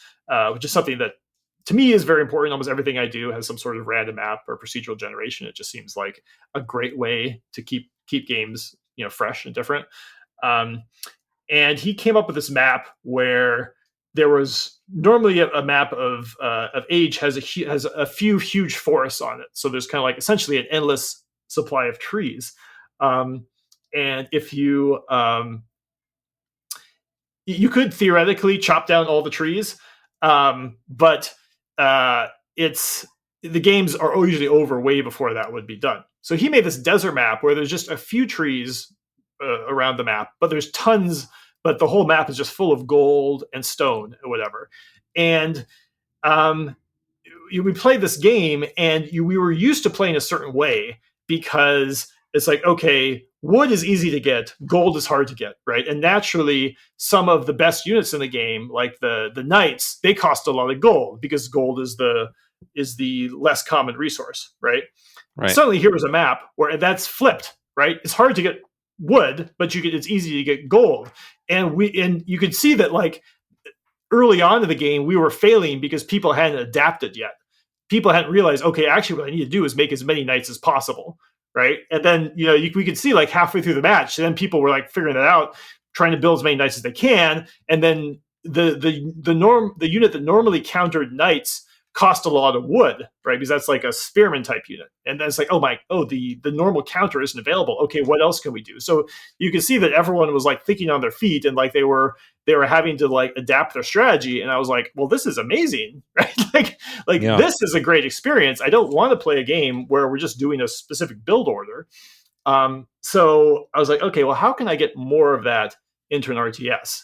which is something that to me is very important. Almost everything I do has some sort of random map or procedural generation. It just seems like a great way to keep games fresh and different. And he came up with this map where there was normally a map of Age has a few huge forests on it. So there's kind of like essentially an endless supply of trees. And if you could theoretically chop down all the trees, but the games are usually over way before that would be done. So he made this desert map where there's just a few trees around the map, but there's tons. But the whole map is just full of gold and stone or whatever. And we played this game, and we were used to playing a certain way because it's like, okay, wood is easy to get, gold is hard to get, right? And naturally, some of the best units in the game, like the knights, they cost a lot of gold because gold is the less common resource, right? Suddenly, here was a map where that's flipped, right? It's hard to get wood, but it's easy to get gold. And you could see that like early on in the game, we were failing because people hadn't adapted yet. People hadn't realized, okay, actually what I need to do is make as many knights as possible, right? And then, we could see like halfway through the match, and then people were like figuring that out, trying to build as many knights as they can. And then the unit that normally countered knights cost a lot of wood, right? Because that's like a spearman type unit. And then it's like, the normal counter isn't available. Okay, what else can we do? So you can see that everyone was like thinking on their feet, and like they were having to like adapt their strategy. And I was like, well, this is amazing, right? This is a great experience. I don't want to play a game where we're just doing a specific build order. So I was like, okay, well, how can I get more of that into an RTS?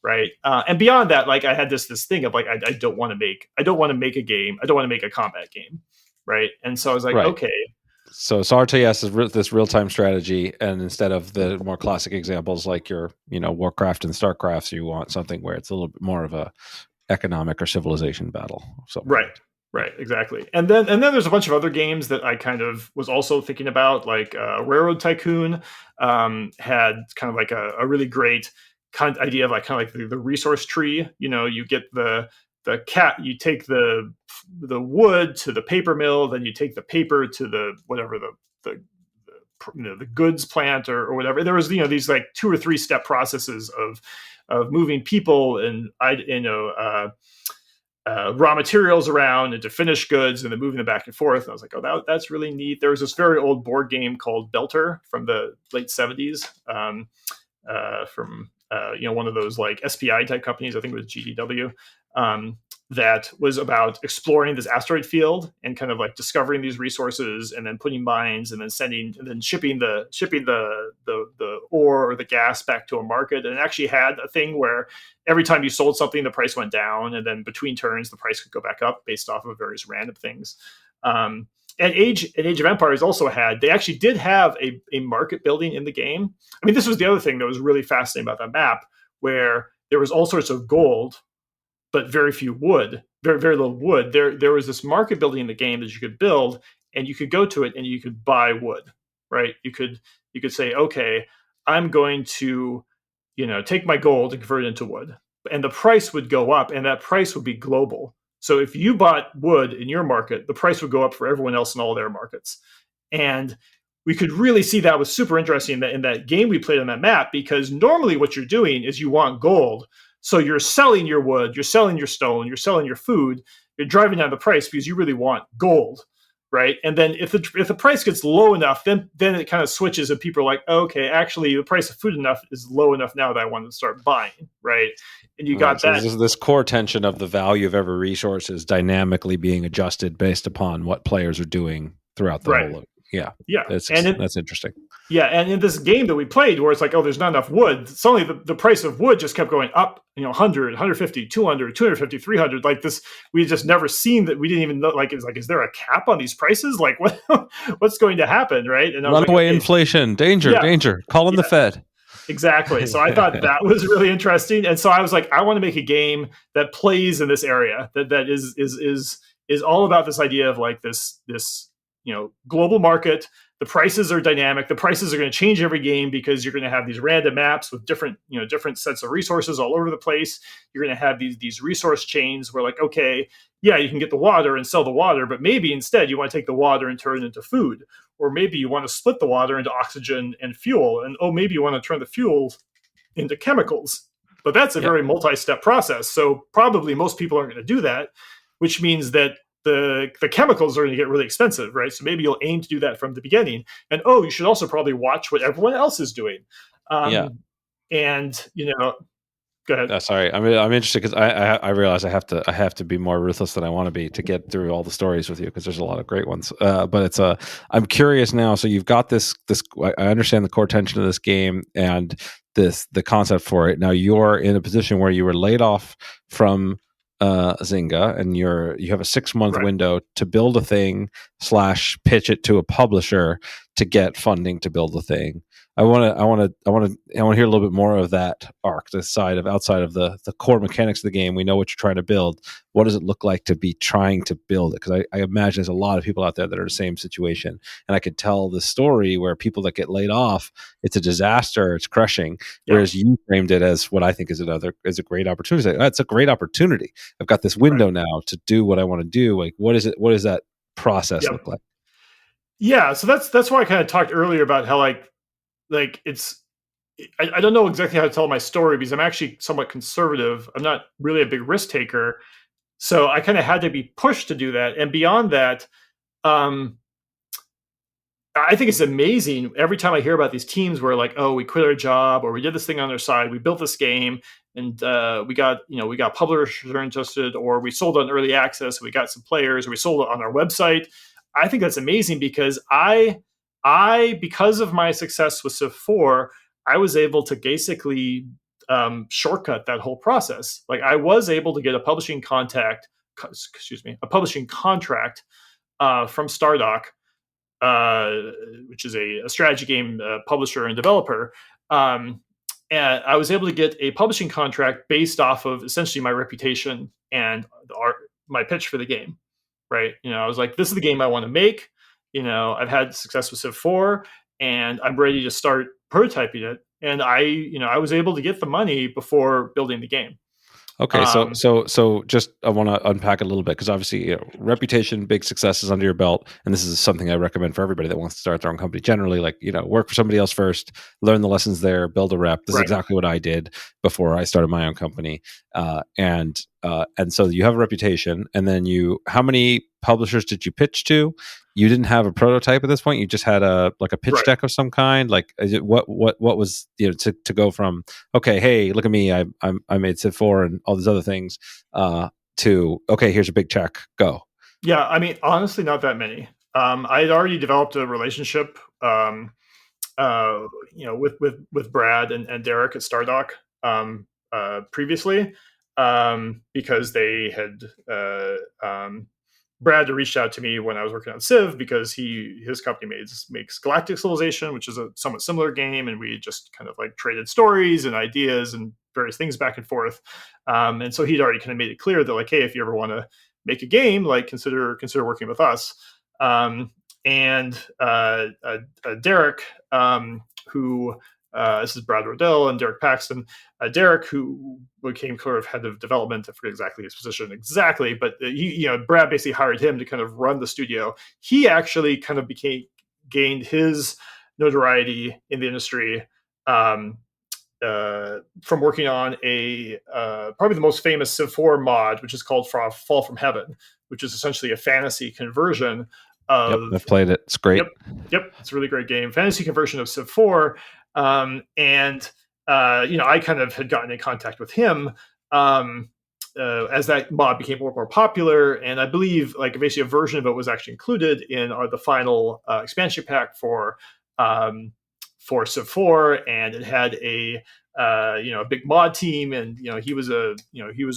Right. And beyond that, like I had this thing of like, I don't want to make a game. I don't want to make a combat game. Right. And so I was like, okay. So RTS is this real-time strategy. And instead of the more classic examples, like your, Warcraft and Starcraft, you want something where it's a little bit more of a economic or civilization battle. So Right. Exactly. And then there's a bunch of other games that I kind of was also thinking about, like Railroad Tycoon had kind of like a really great kind of idea of like kind of like the resource tree. You get the cat, you take the wood to the paper mill, then you take the paper to the whatever the goods plant or whatever. There was these like 2 or 3 step processes of moving people and raw materials around into finished goods and then moving them back and forth. And I was like, oh, that's really neat. There was this very old board game called Belter from the late 70s from one of those like SPI type companies. I think it was GDW. That was about exploring this asteroid field and kind of like discovering these resources and then putting mines and then shipping the ore or the gas back to a market. And it actually had a thing where every time you sold something, the price went down, and then between turns, the price could go back up based off of various random things. And Age of Empires also they actually did have a market building in the game. I mean, this was the other thing that was really fascinating about that map, where there was all sorts of gold, but very few wood, very, very little wood. There was this market building in the game that you could build, and you could go to it and you could buy wood, right? You could say, okay, I'm going to, take my gold and convert it into wood, and the price would go up, and that price would be global. So if you bought wood in your market, the price would go up for everyone else in all their markets. And we could really see that was super interesting in that game we played on that map, because normally what you're doing is you want gold. So you're selling your wood, you're selling your stone, you're selling your food, you're driving down the price because you really want gold, right? And then if the price gets low enough, then it kind of switches and people are like, okay, actually the price of food is low enough now that I want to start buying, right? And you got that. So this core tension of the value of every resource is dynamically being adjusted based upon what players are doing throughout the whole. Yeah. Yeah. That's interesting. Yeah, and in this game that we played where it's like, oh, there's not enough wood, suddenly the price of wood just kept going up, 100, 150, 200, 250, 300. Like this, we just never seen that. We didn't even know, like, it's like, is there a cap on these prices? Like, what's going to happen, right? And I was like, Runaway okay, inflation, danger, yeah, danger, calling the Fed. exactly. So I thought that was really interesting. And so I was like, I want to make a game that plays in this area, that is all about this idea of like this global market. The prices are dynamic. The prices are going to change every game because you're going to have these random maps with different sets of resources all over the place. You're going to have these resource chains where, like, okay, yeah, you can get the water and sell the water, but maybe instead you want to take the water and turn it into food, or maybe you want to split the water into oxygen and fuel, and maybe you want to turn the fuel into chemicals. But that's a very multi-step process. So probably most people aren't going to do that, which means that the chemicals are going to get really expensive, right? So maybe you'll aim to do that from the beginning. And you should also probably watch what everyone else is doing. And go ahead. Sorry, I'm interested because I realize I have to be more ruthless than I want to be to get through all the stories with you, because there's a lot of great ones. But it's I'm curious now. So you've got this. I understand the core tension of this game and the concept for it. Now you're in a position where you were laid off from Zynga, and you have a 6-month window to build a thing / pitch it to a publisher to get funding to build the thing. I want to hear a little bit more of that arc, the side of outside of the core mechanics of the game. We know what you're trying to build. What does it look like to be trying to build it? Because I imagine there's a lot of people out there that are in the same situation, and I could tell the story where people that get laid off, it's a disaster, it's crushing. Yeah. Whereas you framed it as what I think is a great opportunity. It's a great opportunity. I've got this window now to do what I want to do. Like, what is it? What does that process look like? Yeah, so that's why I kind of talked earlier about how like it's I don't know exactly how to tell my story because I'm actually somewhat conservative. I'm not really a big risk taker, so I kind of had to be pushed to do that. And beyond that, I think it's amazing every time I hear about these teams where like, oh, we quit our job or we did this thing on their side, we built this game and we got publishers interested, or we sold on early access, we got some players, or we sold it on our website. I think that's amazing because because of my success with Civ 4, I was able to basically shortcut that whole process. Like I was able to get a publishing contract from Stardock, which is a strategy game publisher and developer. And I was able to get a publishing contract based off of essentially my reputation and my pitch for the game. Right? I was like, this is the game I want to make. I've had success with Civ 4 and I'm ready to start prototyping it. And I was able to get the money before building the game. Okay, so just I want to unpack it a little bit because obviously, reputation, big successes under your belt, and this is something I recommend for everybody that wants to start their own company. Generally, like work for somebody else first, learn the lessons there, build a rep. This is exactly what I did before I started my own company, and so you have a reputation, and then how many publishers did you pitch to? You didn't have a prototype at this point. You just had a pitch deck of some kind. Like, what was to go from okay, hey, look at me, I made Civ 4 and all these other things, to okay, here's a big check, go. Yeah, I mean, honestly, not that many. I had already developed a relationship, with Brad and Derek at Stardock previously, because they had. Brad reached out to me when I was working on Civ because his company makes Galactic Civilization, which is a somewhat similar game, and we just kind of like traded stories and ideas and various things back and forth. And so he'd already kind of made it clear that like, hey, if you ever want to make a game, like consider working with us. And Derek, who this is Brad Rodell and Derek Paxton. Derek, who became sort of head of development, I forget exactly his position exactly, but Brad basically hired him to kind of run the studio. He actually kind of gained his notoriety in the industry from working on probably the most famous Civ 4 mod, which is called Fall from Heaven, which is essentially a fantasy conversion of. Yep, I've played it. It's great. Yep, it's a really great game. Fantasy conversion of Civ 4. I kind of had gotten in contact with him as that mod became more and more popular, and I believe like basically a version of it was actually included in the final expansion pack for for Civ 4, and it had a big mod team, and he was a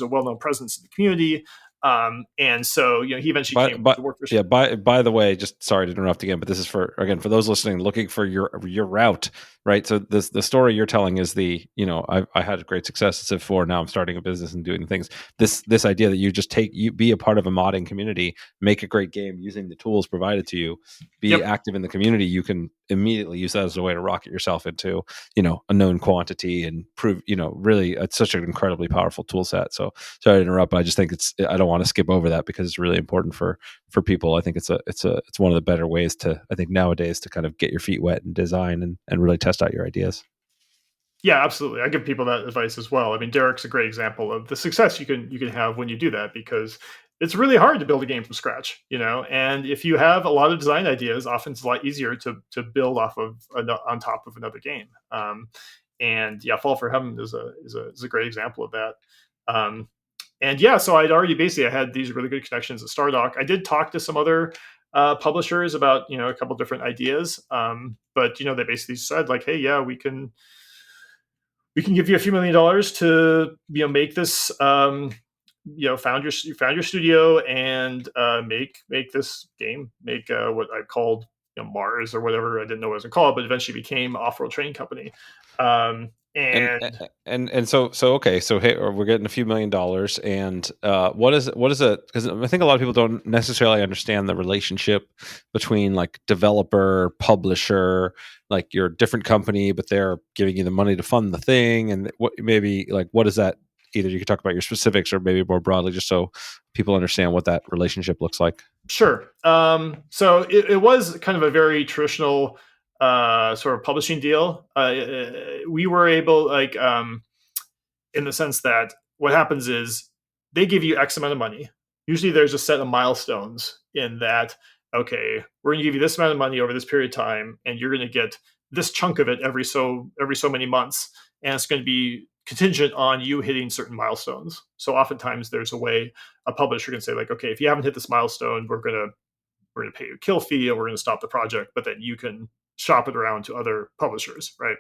well-known presence in the community. And so he eventually came to work for. Yeah. By the way, just sorry to interrupt again, but this is for those listening looking for your route, right? So the story you're telling is I had great success at Civ 4. Now I'm starting a business and doing things. This idea that you just be a part of a modding community, make a great game using the tools provided to you, be active in the community. You can immediately use that as a way to rocket yourself into a known quantity and prove really it's such an incredibly powerful tool set. So sorry to interrupt, but I just think I don't want to skip over that because it's really important for people. I think it's one of the better ways to, I think, nowadays to kind of get your feet wet and design and really test out your ideas. Yeah, absolutely. I give people that advice as well. I mean, Derek's a great example of the success you can have when you do that, because it's really hard to build a game from scratch, and if you have a lot of design ideas, often it's a lot easier to build off of on top of another game. And yeah, Fall for Heaven is a great example of that. And yeah, so I had these really good connections at Stardock. I did talk to some other publishers about a couple different ideas, but they basically said like, hey, yeah, we can give you a few $1 million to make this found your studio and make this game, make what I called Mars or whatever. I didn't know what it was called, but eventually became Off-World Training Company. And so okay, so hey, we're getting a few $1 million, and what is it? Because I think a lot of people don't necessarily understand the relationship between like developer, publisher, like you're a different company, but they're giving you the money to fund the thing, and what is that? Either you could talk about your specifics or maybe more broadly, just so people understand what that relationship looks like. Sure. So it was kind of a very traditional sort of publishing deal. We were able, in the sense that what happens is they give you X amount of money. Usually there's a set of milestones in that, okay, we're going to give you this amount of money over this period of time, and you're going to get this chunk of it every so many months. And it's going to be contingent on you hitting certain milestones. So oftentimes there's a way a publisher can say like, okay, if you haven't hit this milestone, we're going to pay you a kill fee and we're going to stop the project, but then you can shop it around to other publishers, right?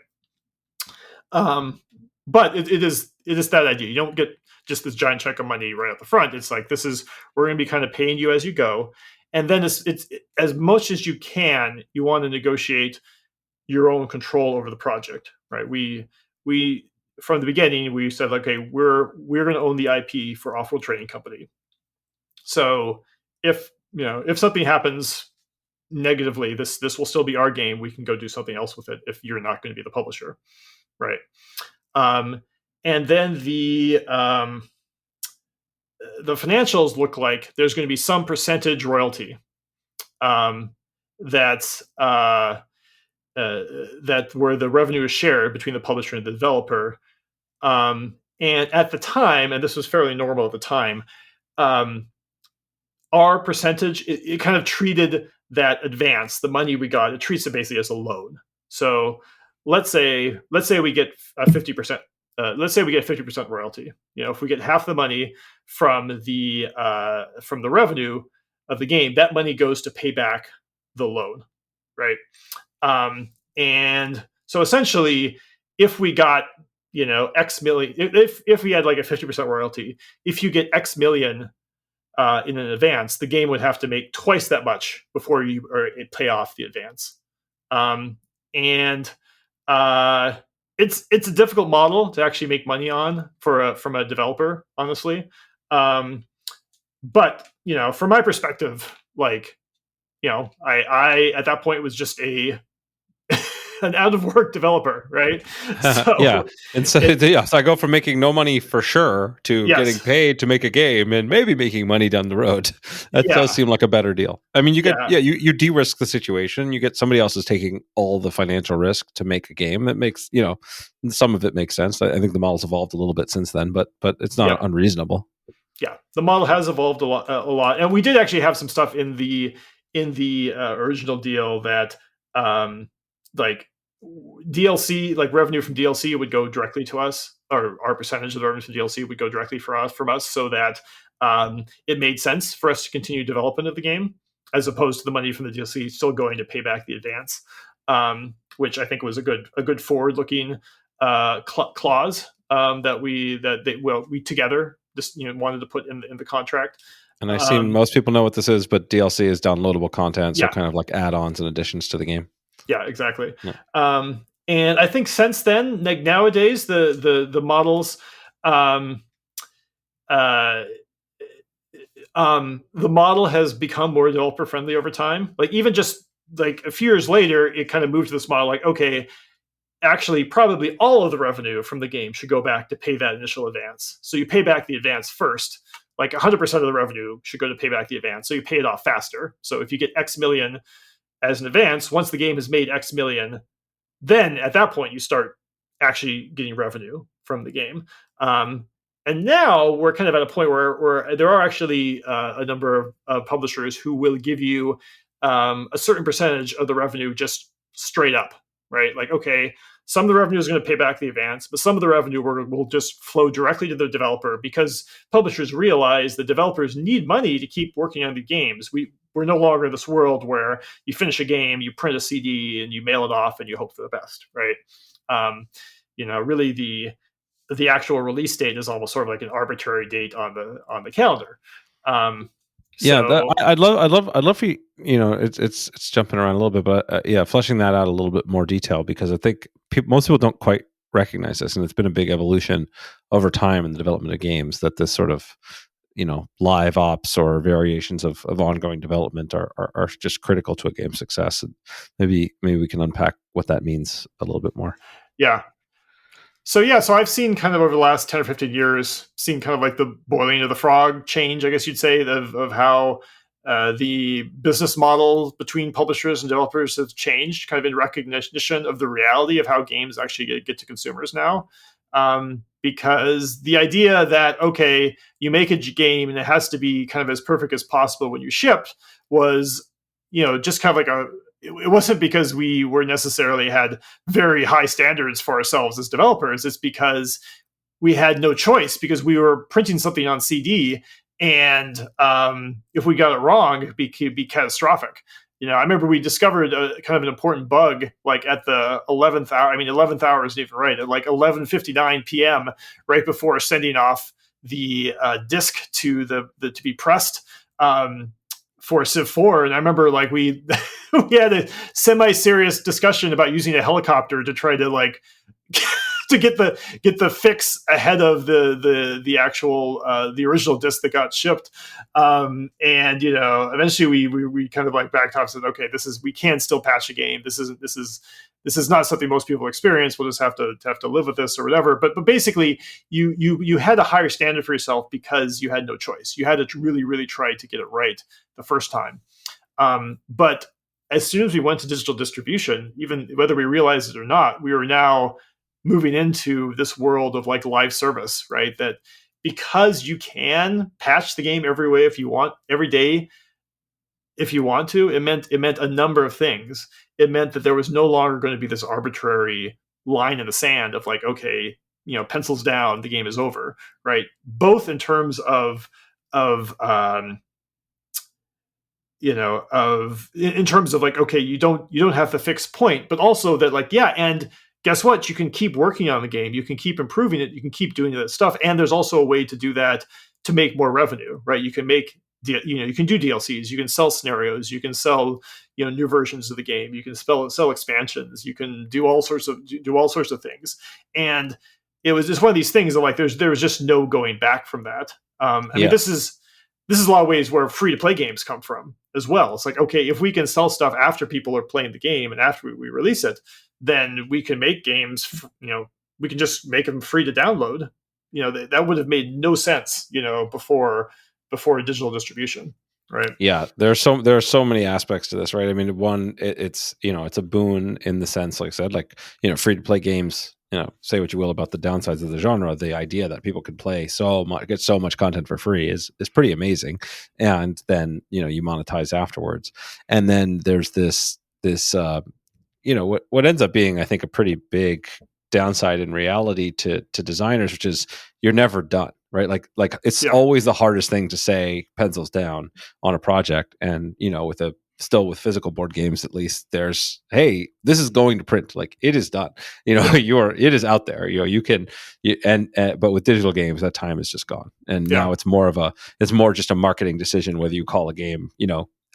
But it is that idea. You don't get just this giant check of money right up the front. It's like, we're going to be kind of paying you as you go. And then it's as much as you can, you want to negotiate your own control over the project, right? We from the beginning, we said, okay, we're going to own the IP for Off-World Training Company. So if something happens negatively, this will still be our game. We can go do something else with it if you're not going to be the publisher, right? And then the financials look like there's going to be some percentage royalty that's where the revenue is shared between the publisher and the developer. And at the time, and this was fairly normal at the time, our percentage, it kind of treated that advance, the money we got, it treats it basically as a loan. So let's say we get 50%. Let's say we get 50% royalty. If we get half the money from the revenue of the game, that money goes to pay back the loan, right? And so essentially, if we got X million, if we had like a 50% royalty, if you get X million in an advance, the game would have to make twice that much before it pay off the advance. It's a difficult model to actually make money on from a developer, honestly. But from my perspective, like I at that point was just an out of work developer, right? So yeah, and so I go from making no money for sure to getting paid to make a game and maybe making money down the road. That does seem like a better deal. I mean, you de-risk the situation. You get somebody else is taking all the financial risk to make a game. It makes some of it makes sense. I think the model's evolved a little bit since then, but it's not unreasonable. Yeah, the model has evolved a lot, and we did actually have some stuff in the original deal that like DLC, like revenue from DLC would go directly to us, or our percentage of the revenue from DLC would go directly from us, so that it made sense for us to continue development of the game, as opposed to the money from the DLC still going to pay back the advance. which I think was a good forward looking clause that we together just wanted to put in the contract. And I assume most people know what this is, but DLC is downloadable content, so Yeah. kind of like add-ons and additions to the game. Yeah, exactly. Yeah. And I think since then, like nowadays, the models, the model has become more developer friendly over time. Like even just like a few years later, it kind of moved to this model. Like, okay, actually, probably all of the revenue from the game should go back to pay that initial advance. So you pay back the advance first. Like 100% of the revenue should go to pay back the advance. So you pay it off faster. So if you get X million as an advance, once the game has made X million, then at that point you start actually getting revenue from the game. And now we're kind of at a point where there are actually a number of publishers who will give you a certain percentage of the revenue just straight up, right? Like, okay, some of the revenue is going to pay back the advance, but some of the revenue will just flow directly to the developer because publishers realize the developers need money to keep working on the games. We're no longer in this world where you finish a game, you print a CD, and you mail it off, and you hope for the best, right? Really the actual release date is almost sort of like an arbitrary date on the calendar. I'd love for you. It's jumping around a little bit, but fleshing that out a little bit more detail, because I think most people don't quite recognize this, and it's been a big evolution over time in the development of games, that this sort of live ops or variations of ongoing development are just critical to a game's success. And maybe we can unpack what that means a little bit more. Yeah. So I've seen kind of over the last 10 or 15 years, seen kind of like the boiling of the frog change, I guess you'd say, of how the business model between publishers and developers have changed, kind of in recognition of the reality of how games actually get to consumers now. Because the idea that, okay, you make a game and it has to be kind of as perfect as possible when you ship was, just kind of like it wasn't because we were necessarily had very high standards for ourselves as developers. It's because we had no choice, because we were printing something on CD, and if we got it wrong, it'd be catastrophic. I remember we discovered a kind of an important bug, like at the 11th hour. I mean, 11th hour isn't even right. At like 11:59 p.m., right before sending off the disc to to be pressed for Civ 4. And I remember like we had a semi-serious discussion about using a helicopter to try to like to get the fix ahead of the actual the original disc that got shipped. And eventually we kind of like backed off and said, okay, we can still patch a game. This is not something most people experience. We'll just have to live with this or whatever. But basically you had a higher standard for yourself because you had no choice. You had to really, really try to get it right the first time. But as soon as we went to digital distribution, even whether we realized it or not, we were now moving into this world of like live service, right? That because you can patch the game every way if you want, every day if you want to, it meant a number of things. It meant that there was no longer going to be this arbitrary line in the sand of like, okay, pencils down, the game is over, right? Both in terms of in terms of like, okay, you don't have the fixed point, but also that like, and guess what? You can keep working on the game. You can keep improving it. You can keep doing that stuff. And there's also a way to do that to make more revenue, right? You can you can do DLCs. You can sell scenarios. You can sell, new versions of the game. You can sell expansions. You can do all sorts of things. And it was just one of these things that like there was just no going back from that. I mean, this is a lot of ways where free to play games come from as well. It's like, okay, if we can sell stuff after people are playing the game and after we release it, then we can make games, we can just make them free to download. That would have made no sense, before digital distribution, right? Yeah, there are so many aspects to this, right? I mean, one, it's it's a boon in the sense, like I said, like free to play games. Say what you will about the downsides of the genre, the idea that people could play get so much content for free is pretty amazing, and then you monetize afterwards, and then there's this what ends up being, I think, a pretty big downside in reality to designers, which is you're never done, right? Like it's always the hardest thing to say pencils down on a project, and with a still with physical board games, at least there's, hey, this is going to print, like it is done, it is out there, you can, but with digital games, that time is just gone. And now it's more just a marketing decision, whether you call a game,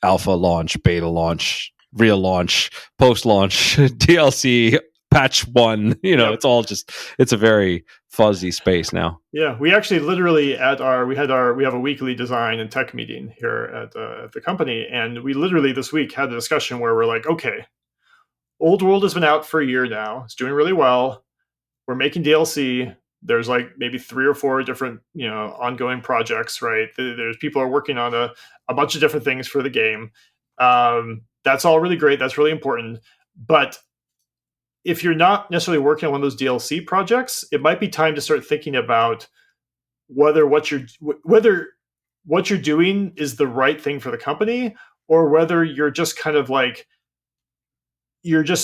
alpha launch, beta launch, real launch, post launch, DLC, patch 1, it's a very fuzzy space now. Yeah, we actually literally we have a weekly design and tech meeting here at the company, and we literally this week had a discussion where we're like, okay, Old World has been out for a year now. It's doing really well. We're making DLC. There's like maybe 3 or 4 different, ongoing projects, right? There's people are working on a bunch of different things for the game. That's all really great. That's really important. But if you're not necessarily working on one of those DLC projects, it might be time to start thinking about whether what you're doing is the right thing for the company, or whether you're just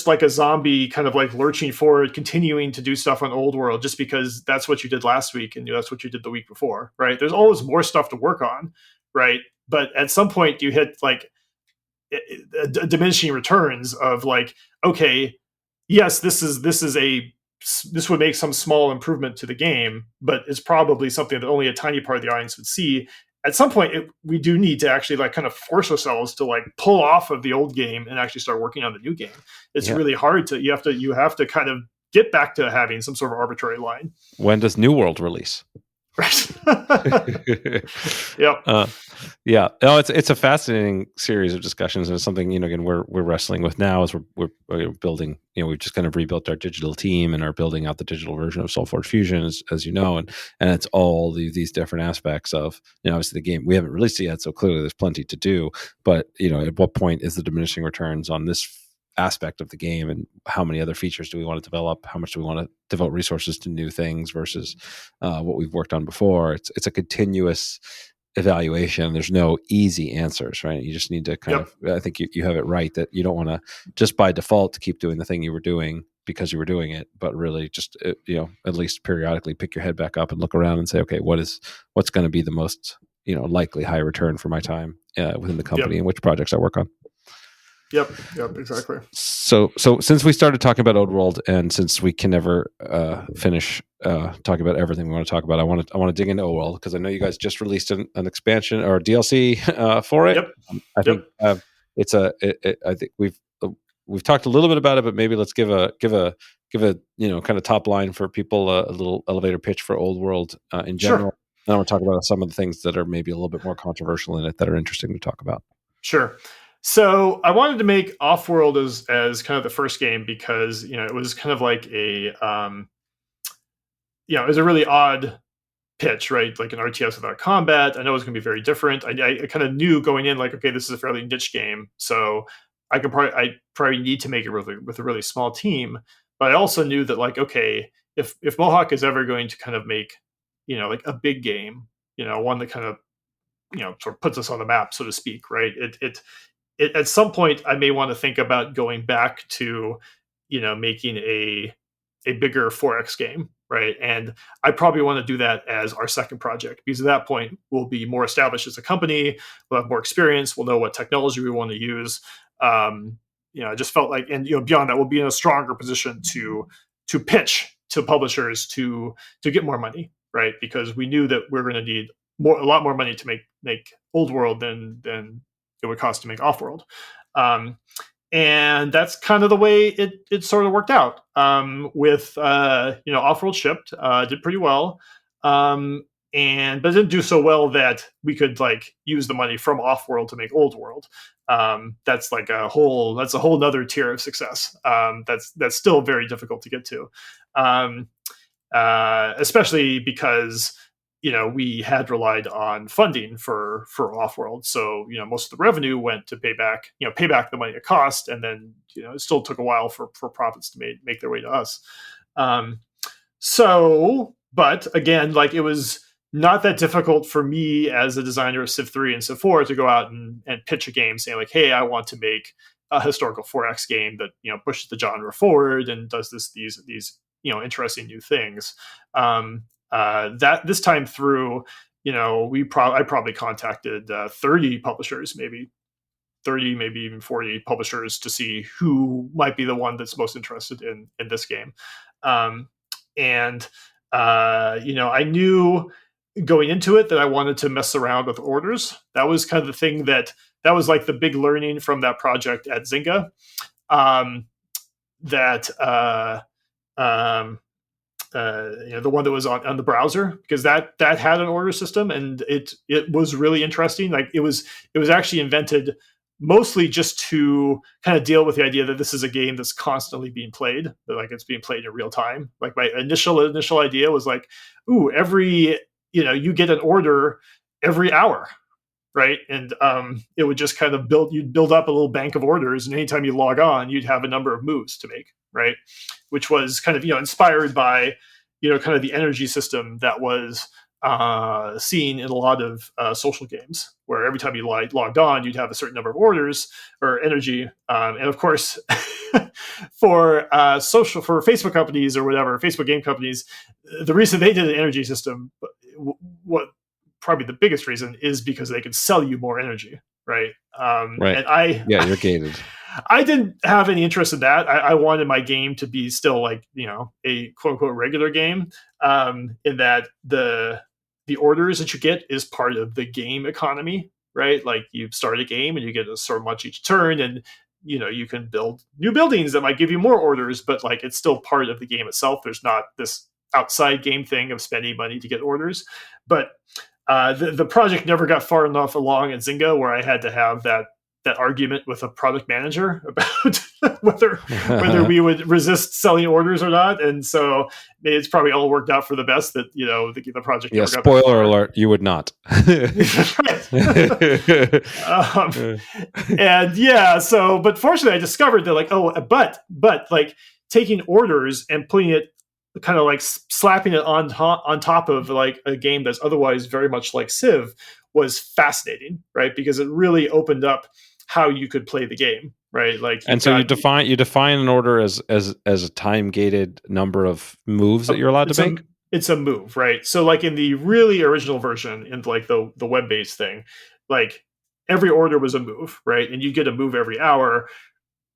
like a zombie, kind of like lurching forward, continuing to do stuff on Old World just because that's what you did last week and that's what you did the week before, right? There's always more stuff to work on, right? But at some point you hit like diminishing returns of like, okay, yes, this would make some small improvement to the game, but it's probably something that only a tiny part of the audience would see. At some point, we do need to actually like kind of force ourselves to like pull off of the old game and actually start working on the new game. It's really hard to, you have to kind of get back to having some sort of arbitrary line. When does New World release? Right. Yep. Yeah. No, it's a fascinating series of discussions, and it's something, again, we're wrestling with now as we're building, we've just kind of rebuilt our digital team and are building out the digital version of SoulForge Fusion, as you know, and it's all these different aspects of, obviously the game, we haven't released it yet, so clearly there's plenty to do, but, at what point is the diminishing returns on this aspect of the game, and how many other features do we want to develop, how much do we want to devote resources to new things versus what we've worked on before. It's a continuous evaluation. There's no easy answers, right? You just need to kind of, I think you have it right, that you don't want to just by default keep doing the thing you were doing because you were doing it, but really just at least periodically pick your head back up and look around and say, okay, what's going to be the most likely high return for my time within the company and which projects I work on. Yep, exactly. So since we started talking about Old World, and since we can never finish talking about everything we want to talk about, I want to dig into Old World, because I know you guys just released an expansion or DLC for it. I think I think we've talked a little bit about it, but maybe let's give a kind of top line for people, a little elevator pitch for Old World in general. Sure. And I want to talk about some of the things that are maybe a little bit more controversial in it that are interesting to talk about. Sure. So I wanted to make Offworld as kind of the first game because, it was kind of like it was a really odd pitch, right? Like an RTS without combat. I know it was going to be very different. I kind of knew going in, like, okay, this is a fairly niche game, so I probably need to make it with a really small team. But I also knew that, like, okay, if Mohawk is ever going to kind of make, like a big game, one that kind of, sort of puts us on the map, so to speak, right? It at some point I may want to think about going back to, making a bigger 4X game, right? And I probably want to do that as our second project, because at that point we'll be more established as a company, we'll have more experience, we'll know what technology we want to use. I just felt like, and beyond that, we'll be in a stronger position to pitch to publishers to get more money, right? Because we knew that we're going to need a lot more money to make Old World than it would cost to make Offworld. And that's kind of the way it sort of worked out. With Offworld shipped, did pretty well. But it didn't do so well that we could like use the money from Offworld to make Old World. That's a whole nother tier of success. That's still very difficult to get to. Especially because we had relied on funding for Offworld, so most of the revenue went to pay back the money it cost, and then it still took a while for profits to make their way to us. But again, like, it was not that difficult for me as a designer of Civ 3 and Civ 4 to go out and pitch a game saying, like, hey, I want to make a historical 4X game that pushes the genre forward and does these interesting new things. That this time through, I probably contacted 30 publishers maybe, 30, maybe even 40 publishers to see who might be the one that's most interested in this game. I knew going into it that I wanted to mess around with orders. That was kind of the thing that was like the big learning from that project at Zynga. The one that was on the browser, because that had an order system, and it was really interesting. Like it was actually invented mostly just to kind of deal with the idea that this is a game that's constantly being played, that like it's being played in real time. Like my initial idea was like, ooh, you get an order every hour, right? And it would just kind of you'd build up a little bank of orders, and anytime you log on, you'd have a number of moves to make, right? Which was kind of inspired by kind of the energy system that was seen in a lot of social games, where every time you logged on, you'd have a certain number of orders or energy. And of course, for Facebook companies or whatever, Facebook game companies, the reason they did an energy system, what probably the biggest reason, is because they could sell you more energy, right? Right. And you're gated. I didn't have any interest in that. I wanted my game to be still like, a quote unquote regular game, in that the orders that you get is part of the game economy, right? Like you start a game and you get so much each turn, and you can build new buildings that might give you more orders, but like it's still part of the game itself. There's not this outside game thing of spending money to get orders. But the project never got far enough along at Zynga where I had to have that argument with a product manager about whether we would resist selling orders or not. And so it's probably all worked out for the best that, the project. Yeah. Spoiler alert. You would not. But fortunately I discovered that like, but like taking orders and putting it kind of like slapping it on top of like a game that's otherwise very much like Civ was fascinating, right? Because it really opened up how you could play the game, right? Like, and so you define an order as a time gated number of moves that you're allowed to make. It's a move, right? So like in the really original version, in like the web based thing, like every order was a move, right? And you get a move every hour.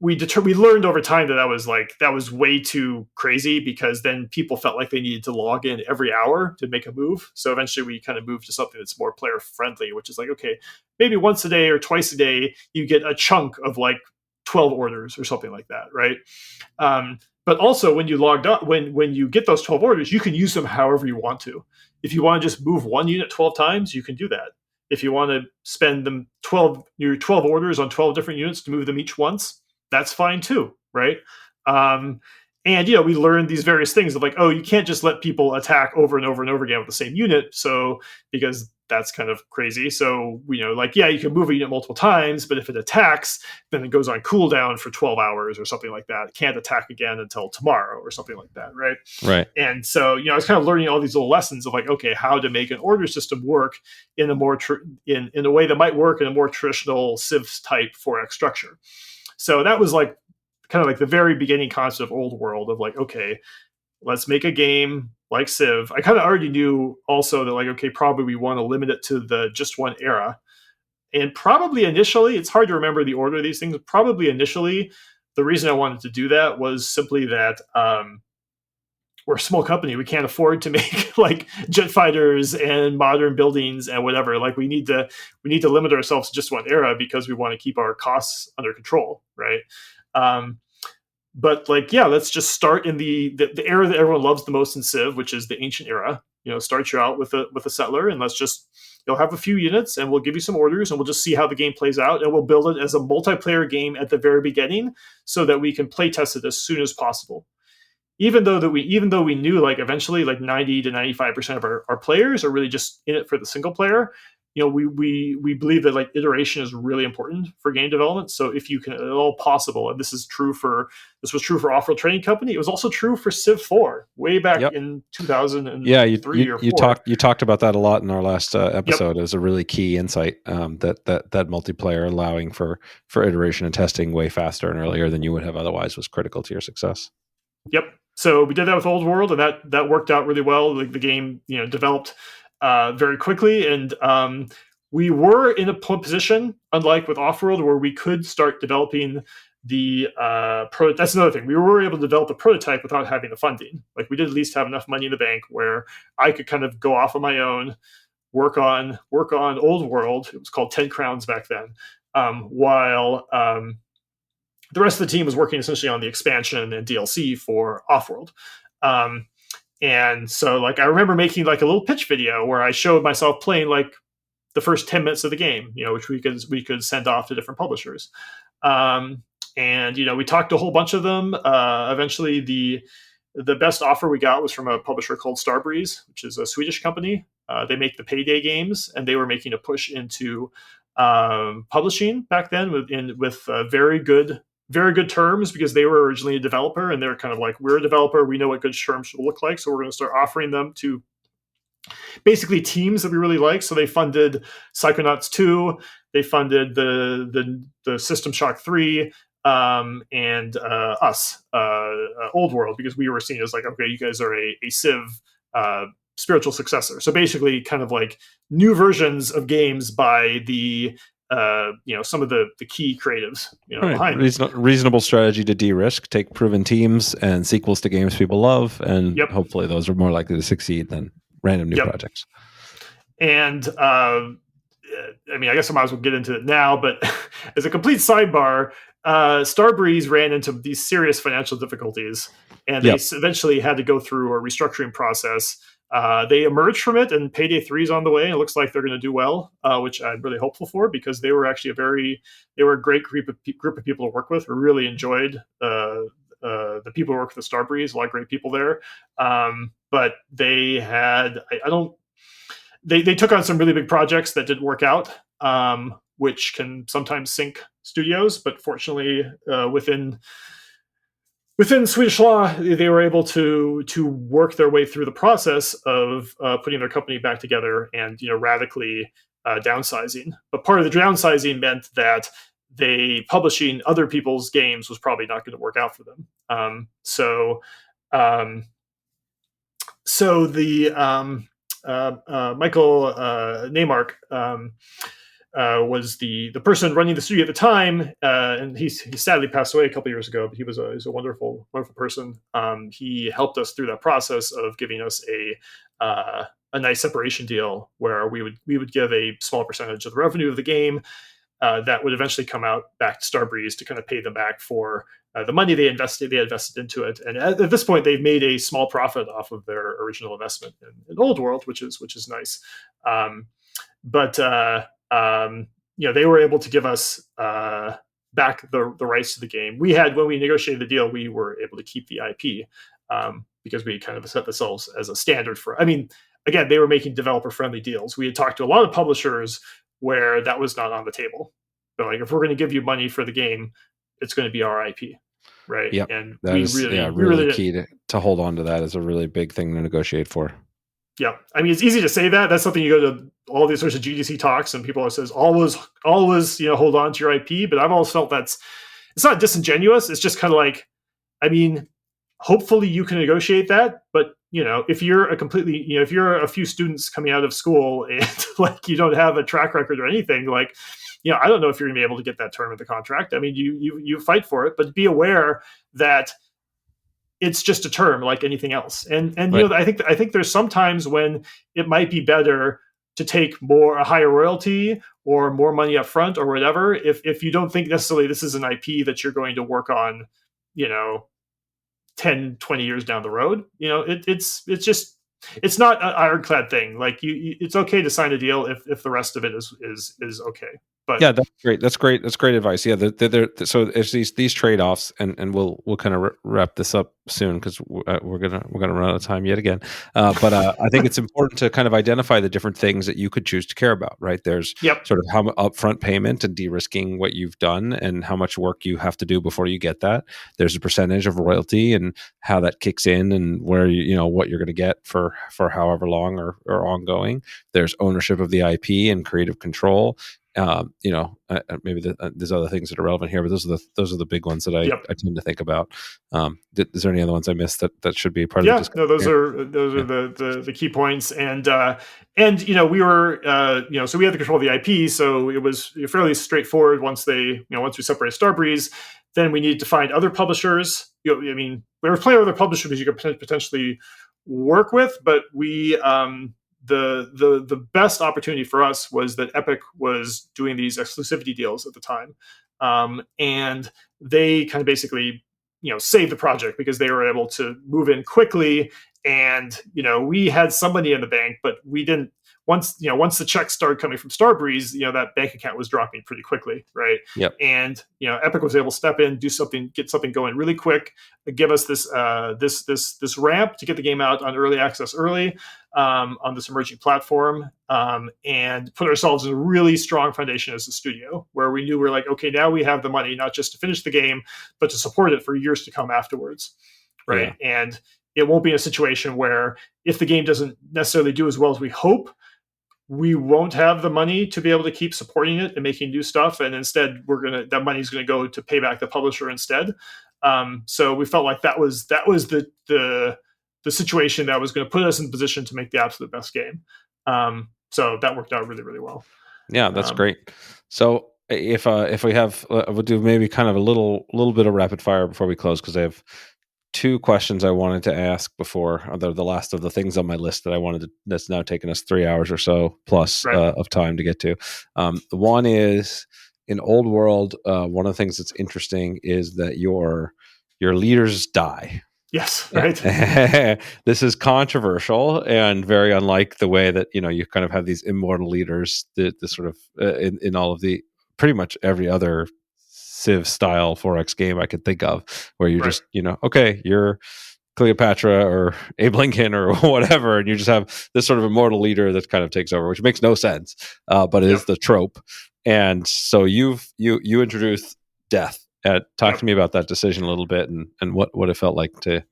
We learned over time that was way too crazy, because then people felt like they needed to log in every hour to make a move. So eventually we kind of moved to something that's more player friendly, which is like, okay, maybe once a day or twice a day, you get a chunk of like 12 orders or something like that, right? But also when you logged on, when you get those 12 orders, you can use them however you want to. If you want to just move one unit 12 times, you can do that. If you want to spend your 12 orders on 12 different units to move them each once, that's fine too, right? And we learned these various things of like, oh, you can't just let people attack over and over and over again with the same unit, so because that's kind of crazy. So you can move a unit multiple times, but if it attacks, then it goes on cooldown for 12 hours or something like that. It can't attack again until tomorrow or something like that, right? Right. And so I was kind of learning all these little lessons of like, okay, how to make an order system work in a more in a way that might work in a more traditional Civ type 4X structure. So that was like kind of like the very beginning concept of Old World of like, okay, let's make a game like Civ. I kind of already knew also that like, okay, probably we want to limit it to the just one era. And probably initially, it's hard to remember the order of these things. Probably initially, the reason I wanted to do that was simply that we're a small company. We can't afford to make like jet fighters and modern buildings and whatever. Like we need to limit ourselves to just one era because we want to keep our costs under control, right? But like, yeah, let's just start in the era that everyone loves the most in Civ, which is the ancient era. Start you out with a settler, and let's just you'll have a few units, and we'll give you some orders, and we'll just see how the game plays out, and we'll build it as a multiplayer game at the very beginning, so that we can play test it as soon as possible. Even though we knew like eventually like 90 to 95% of our players are really just in it for the single player, we believe that like iteration is really important for game development. So if you can at all possible, and this was true for Off-World Trading Company, it was also true for Civ 4 way back in 2003 or 4. You talked about that a lot in our last episode as a really key insight, that multiplayer allowing for iteration and testing way faster and earlier than you would have otherwise was critical to your success. Yep. So we did that with Old World, and that worked out really well. Like the game, developed very quickly, and we were in a position, unlike with Offworld, where we could start developing the that's another thing. We were able to develop a prototype without having the funding. Like we did at least have enough money in the bank where I could kind of go off on my own, work on Old World. It was called 10 Crowns back then, while the rest of the team was working essentially on the expansion and DLC for Offworld. And so like I remember making like a little pitch video where I showed myself playing like the first 10 minutes of the game, which we could send off to different publishers. And we talked to a whole bunch of them. Eventually the best offer we got was from a publisher called Starbreeze, which is a Swedish company. They make the Payday games, and they were making a push into publishing back then with very good terms, because they were originally a developer, and they're kind of like, we're a developer, we know what good terms should look like, so we're going to start offering them to basically teams that we really like. So they funded Psychonauts 2, they funded the System Shock 3, and us, Old World, because we were seen as like, okay, you guys are a Civ spiritual successor. So basically kind of like new versions of games by the some of the key creatives behind reasonable strategy to de-risk, take proven teams and sequels to games people love, and hopefully those are more likely to succeed than random new projects. And I guess I might as well get into it now, but as a complete sidebar, Starbreeze ran into these serious financial difficulties, and they eventually had to go through a restructuring process. They emerged from it, and Payday 3 is on the way, and it looks like they're going to do well, which I'm really hopeful for, because they were actually a great group of people to work with. We really enjoyed the people who work with the Starbreeze, a lot of great people there. But they had, they took on some really big projects that didn't work out, which can sometimes sink studios. But fortunately, within Swedish law, they were able to work their way through the process of putting their company back together and radically downsizing. But part of the downsizing meant that publishing other people's games was probably not going to work out for them. So the Michael Neymark was the person running the studio at the time, and he sadly passed away a couple years ago. But he was a wonderful person. He helped us through that process of giving us a nice separation deal where we would give a small percentage of the revenue of the game that would eventually come out back to Starbreeze to kind of pay them back for the money they invested into it. And at this point, they've made a small profit off of their original investment in Old World, which is nice. But they were able to give us back the rights to the game. When we negotiated the deal, we were able to keep the IP because we kind of set ourselves as a standard for. Again, they were making developer-friendly deals. We had talked to a lot of publishers where that was not on the table. But like, if we're going to give you money for the game, it's going to be our IP, right? Yeah, and that is really key to hold on to. That is a really big thing to negotiate for. Yeah, it's easy to say that. That's something you go to all these sorts of GDC talks, and people always says always hold on to your IP. But I've always felt it's not disingenuous. It's just kind of like, hopefully you can negotiate that, but if you're if you're a few students coming out of school and like you don't have a track record or anything, like I don't know if you're gonna be able to get that term in the contract. You fight for it, but be aware that it's just a term like anything else. And right. I think there's sometimes when it might be better to take a higher royalty or more money up front or whatever if you don't think necessarily this is an IP that you're going to work on 10, 20 years down the road. It's not an ironclad thing. Like it's okay to sign a deal if the rest of it is okay. But yeah, that's great. That's great advice. Yeah, so there's these trade-offs, and we'll kind of wrap this up soon because we're gonna run out of time yet again. But I think it's important to kind of identify the different things that you could choose to care about. Right? There's sort of how upfront payment and de-risking what you've done, and how much work you have to do before you get that. There's a percentage of royalty and how that kicks in, and where what you're going to get for however long or ongoing. There's ownership of the IP and creative control. Maybe there's other things that are relevant here, but those are the big ones that I tend to think about. Is there any other ones I missed that should be part of the discussion? No, those are the key points, and we were so we had to control the IP, so it was fairly straightforward once we separated Starbreeze. Then we needed to find other publishers. There were plenty of other publishers you could potentially work with, but we the best opportunity for us was that Epic was doing these exclusivity deals at the time, and they kind of basically save the project because they were able to move in quickly. And we had some money in the bank, but we didn't. Once the checks started coming from Starbreeze, that bank account was dropping pretty quickly, right? Yep. And Epic was able to step in, do something, get something going really quick, give us this ramp to get the game out on early access early on this emerging platform, and put ourselves in a really strong foundation as a studio, where we knew we're like, okay, now we have the money not just to finish the game, but to support it for years to come afterwards, right? Yeah. And it won't be a situation where if the game doesn't necessarily do as well as we hope, we won't have the money to be able to keep supporting it and making new stuff. And instead, that money is going to go to pay back the publisher instead. So we felt like that was the situation that was going to put us in position to make the absolute best game. So that worked out really, really well. Yeah, that's great. So if we have, we'll do maybe kind of a little bit of rapid fire before we close, because I have two questions I wanted to ask before the last of the things on my list that I wanted to, that's now taken us 3 hours or so plus of time to get to. One is, in Old World, one of the things that's interesting is that your leaders die. Yes, right. This is controversial and very unlike the way that you kind of have these immortal leaders, the sort of in all of the pretty much every other Civ style 4X game I could think of, where you just okay, you're Cleopatra or Abe Lincoln or whatever, and you just have this sort of immortal leader that kind of takes over, which makes no sense, but it is the trope. And so you introduced death. Talk to me about that decision a little bit, and what it felt like to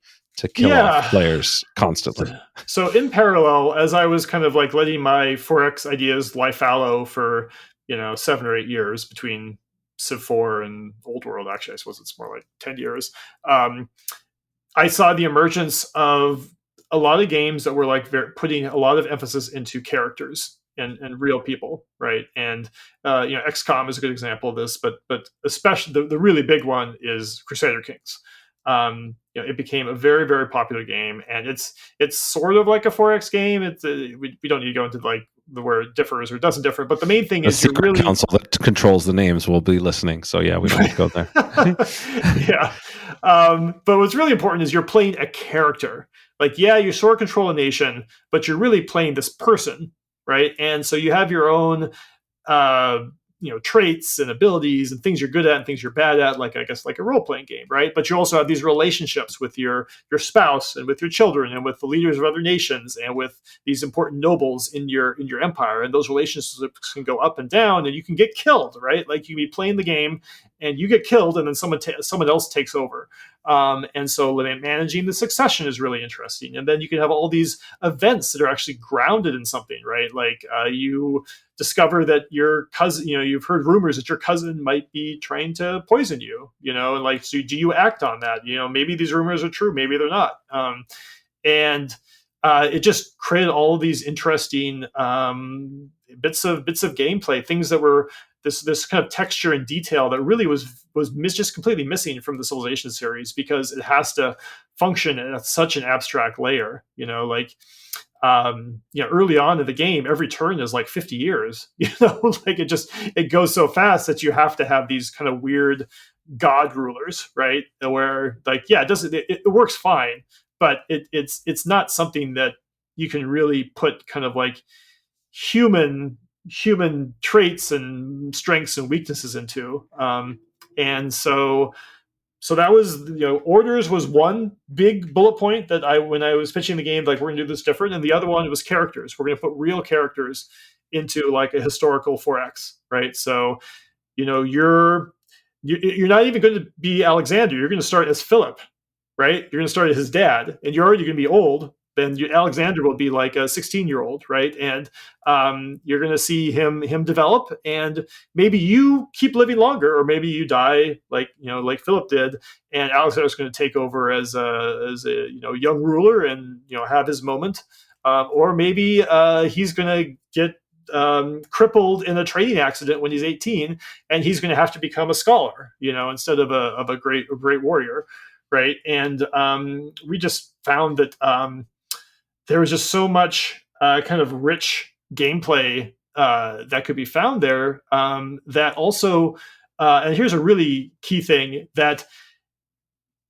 kill off players constantly. So in parallel, as I was kind of like letting my 4X ideas lie fallow for 7 or 8 years between Civ 4 and Old World, actually, I suppose it's more like 10 years. I saw the emergence of a lot of games that were like putting a lot of emphasis into characters and real people, right? And XCOM is a good example of this, but especially the really big one is Crusader Kings. It became a very, very popular game, and it's sort of like a 4X game. We don't need to go into like where it differs or doesn't differ, but the main thing is the secret council that controls the names will be listening. So yeah, we don't need to go there. Yeah, but what's really important is you're playing a character. Like, yeah, you sort of control a nation, but you're really playing this person, right? And so you have your own traits and abilities and things you're good at and things you're bad at, like, I guess, like a role-playing game, right? But you also have these relationships with your spouse and with your children and with the leaders of other nations and with these important nobles in your empire. And those relationships can go up and down, and you can get killed, right? Like, you can be playing the game and you get killed, and then someone else takes over. And so managing the succession is really interesting. And then you can have all these events that are actually grounded in something, right? Like you discover that your cousin, you've heard rumors that your cousin might be trying to poison you, and like, so do you act on that? Maybe these rumors are true, maybe they're not. And it just created all of these interesting bits of gameplay, things that were this kind of texture and detail that really was just completely missing from the Civilization series, because it has to function at such an abstract layer. Early on in the game, every turn is like 50 years. Like it goes so fast that you have to have these kind of weird god rulers, right? Where it works fine, but it's not something that you can really put kind of like human traits and strengths and weaknesses into. And so that was, orders was one big bullet point that when I was pitching the game, like, we're gonna do this different. And the other one was characters. We're gonna put real characters into like a historical 4X, right? So, you're not even going to be Alexander. You're going to start as Philip, right? You're going to start as his dad, and you're already going to be old, then Alexander will be like a 16-year-old, right? And you're going to see him develop, and maybe you keep living longer, or maybe you die like Philip did, and Alexander's going to take over as a young ruler and have his moment, or maybe he's going to get crippled in a training accident when he's 18, and he's going to have to become a scholar, instead of a great warrior, right? And we just found that there was just so much kind of rich gameplay that could be found there. That also, and here's a really key thing, that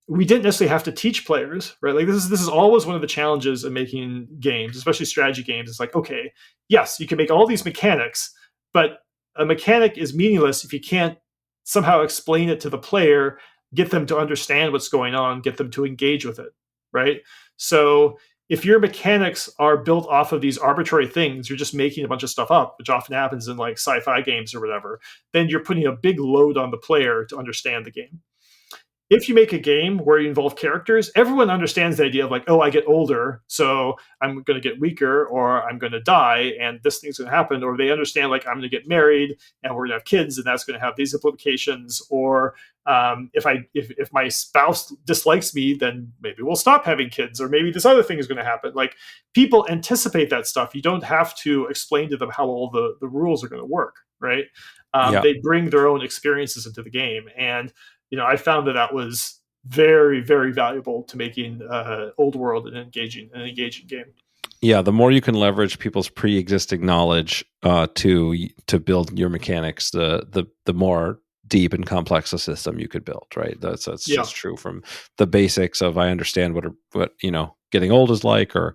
we didn't necessarily have to teach players, right? Like this is always one of the challenges of making games, especially strategy games. It's like, okay, yes, you can make all these mechanics, but a mechanic is meaningless if you can't somehow explain it to the player, get them to understand what's going on, get them to engage with it, right? So if your mechanics are built off of these arbitrary things, you're just making a bunch of stuff up, which often happens in like sci-fi games or whatever, then you're putting a big load on the player to understand the game. If you make a game where you involve characters, everyone understands the idea of like, oh, I get older, so I'm going to get weaker, or I'm going to die, and this thing's going to happen. Or they understand like, I'm going to get married, and we're going to have kids, and that's going to have these implications. Or if my spouse dislikes me, then maybe we'll stop having kids, or maybe this other thing is going to happen. Like, people anticipate that stuff. You don't have to explain to them how all the rules are going to work, right? They bring their own experiences into the game, and I found that was very, very valuable to making Old World an engaging game. Yeah, the more you can leverage people's pre-existing knowledge to build your mechanics, the more deep and complex a system you could build. Right? That's just true from the basics of, I understand what getting old is like, or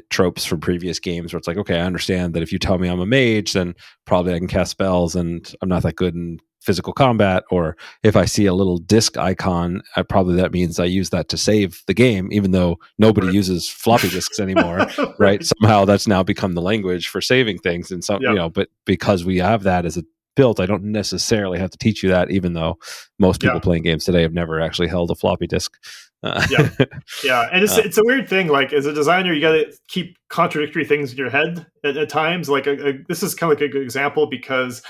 tropes from previous games where it's like, okay, I understand that if you tell me I'm a mage, then probably I can cast spells, and I'm not that good in physical combat. Or if I see a little disc icon, that means I use that to save the game, even though nobody uses floppy disks anymore. Right? Somehow that's now become the language for saving things, and but because we have that as a built, I don't necessarily have to teach you that, even though most people playing games today have never actually held a floppy disk. And it's a weird thing. Like, as a designer, you got to keep contradictory things in your head at times. Like, this is kind of like a good example, because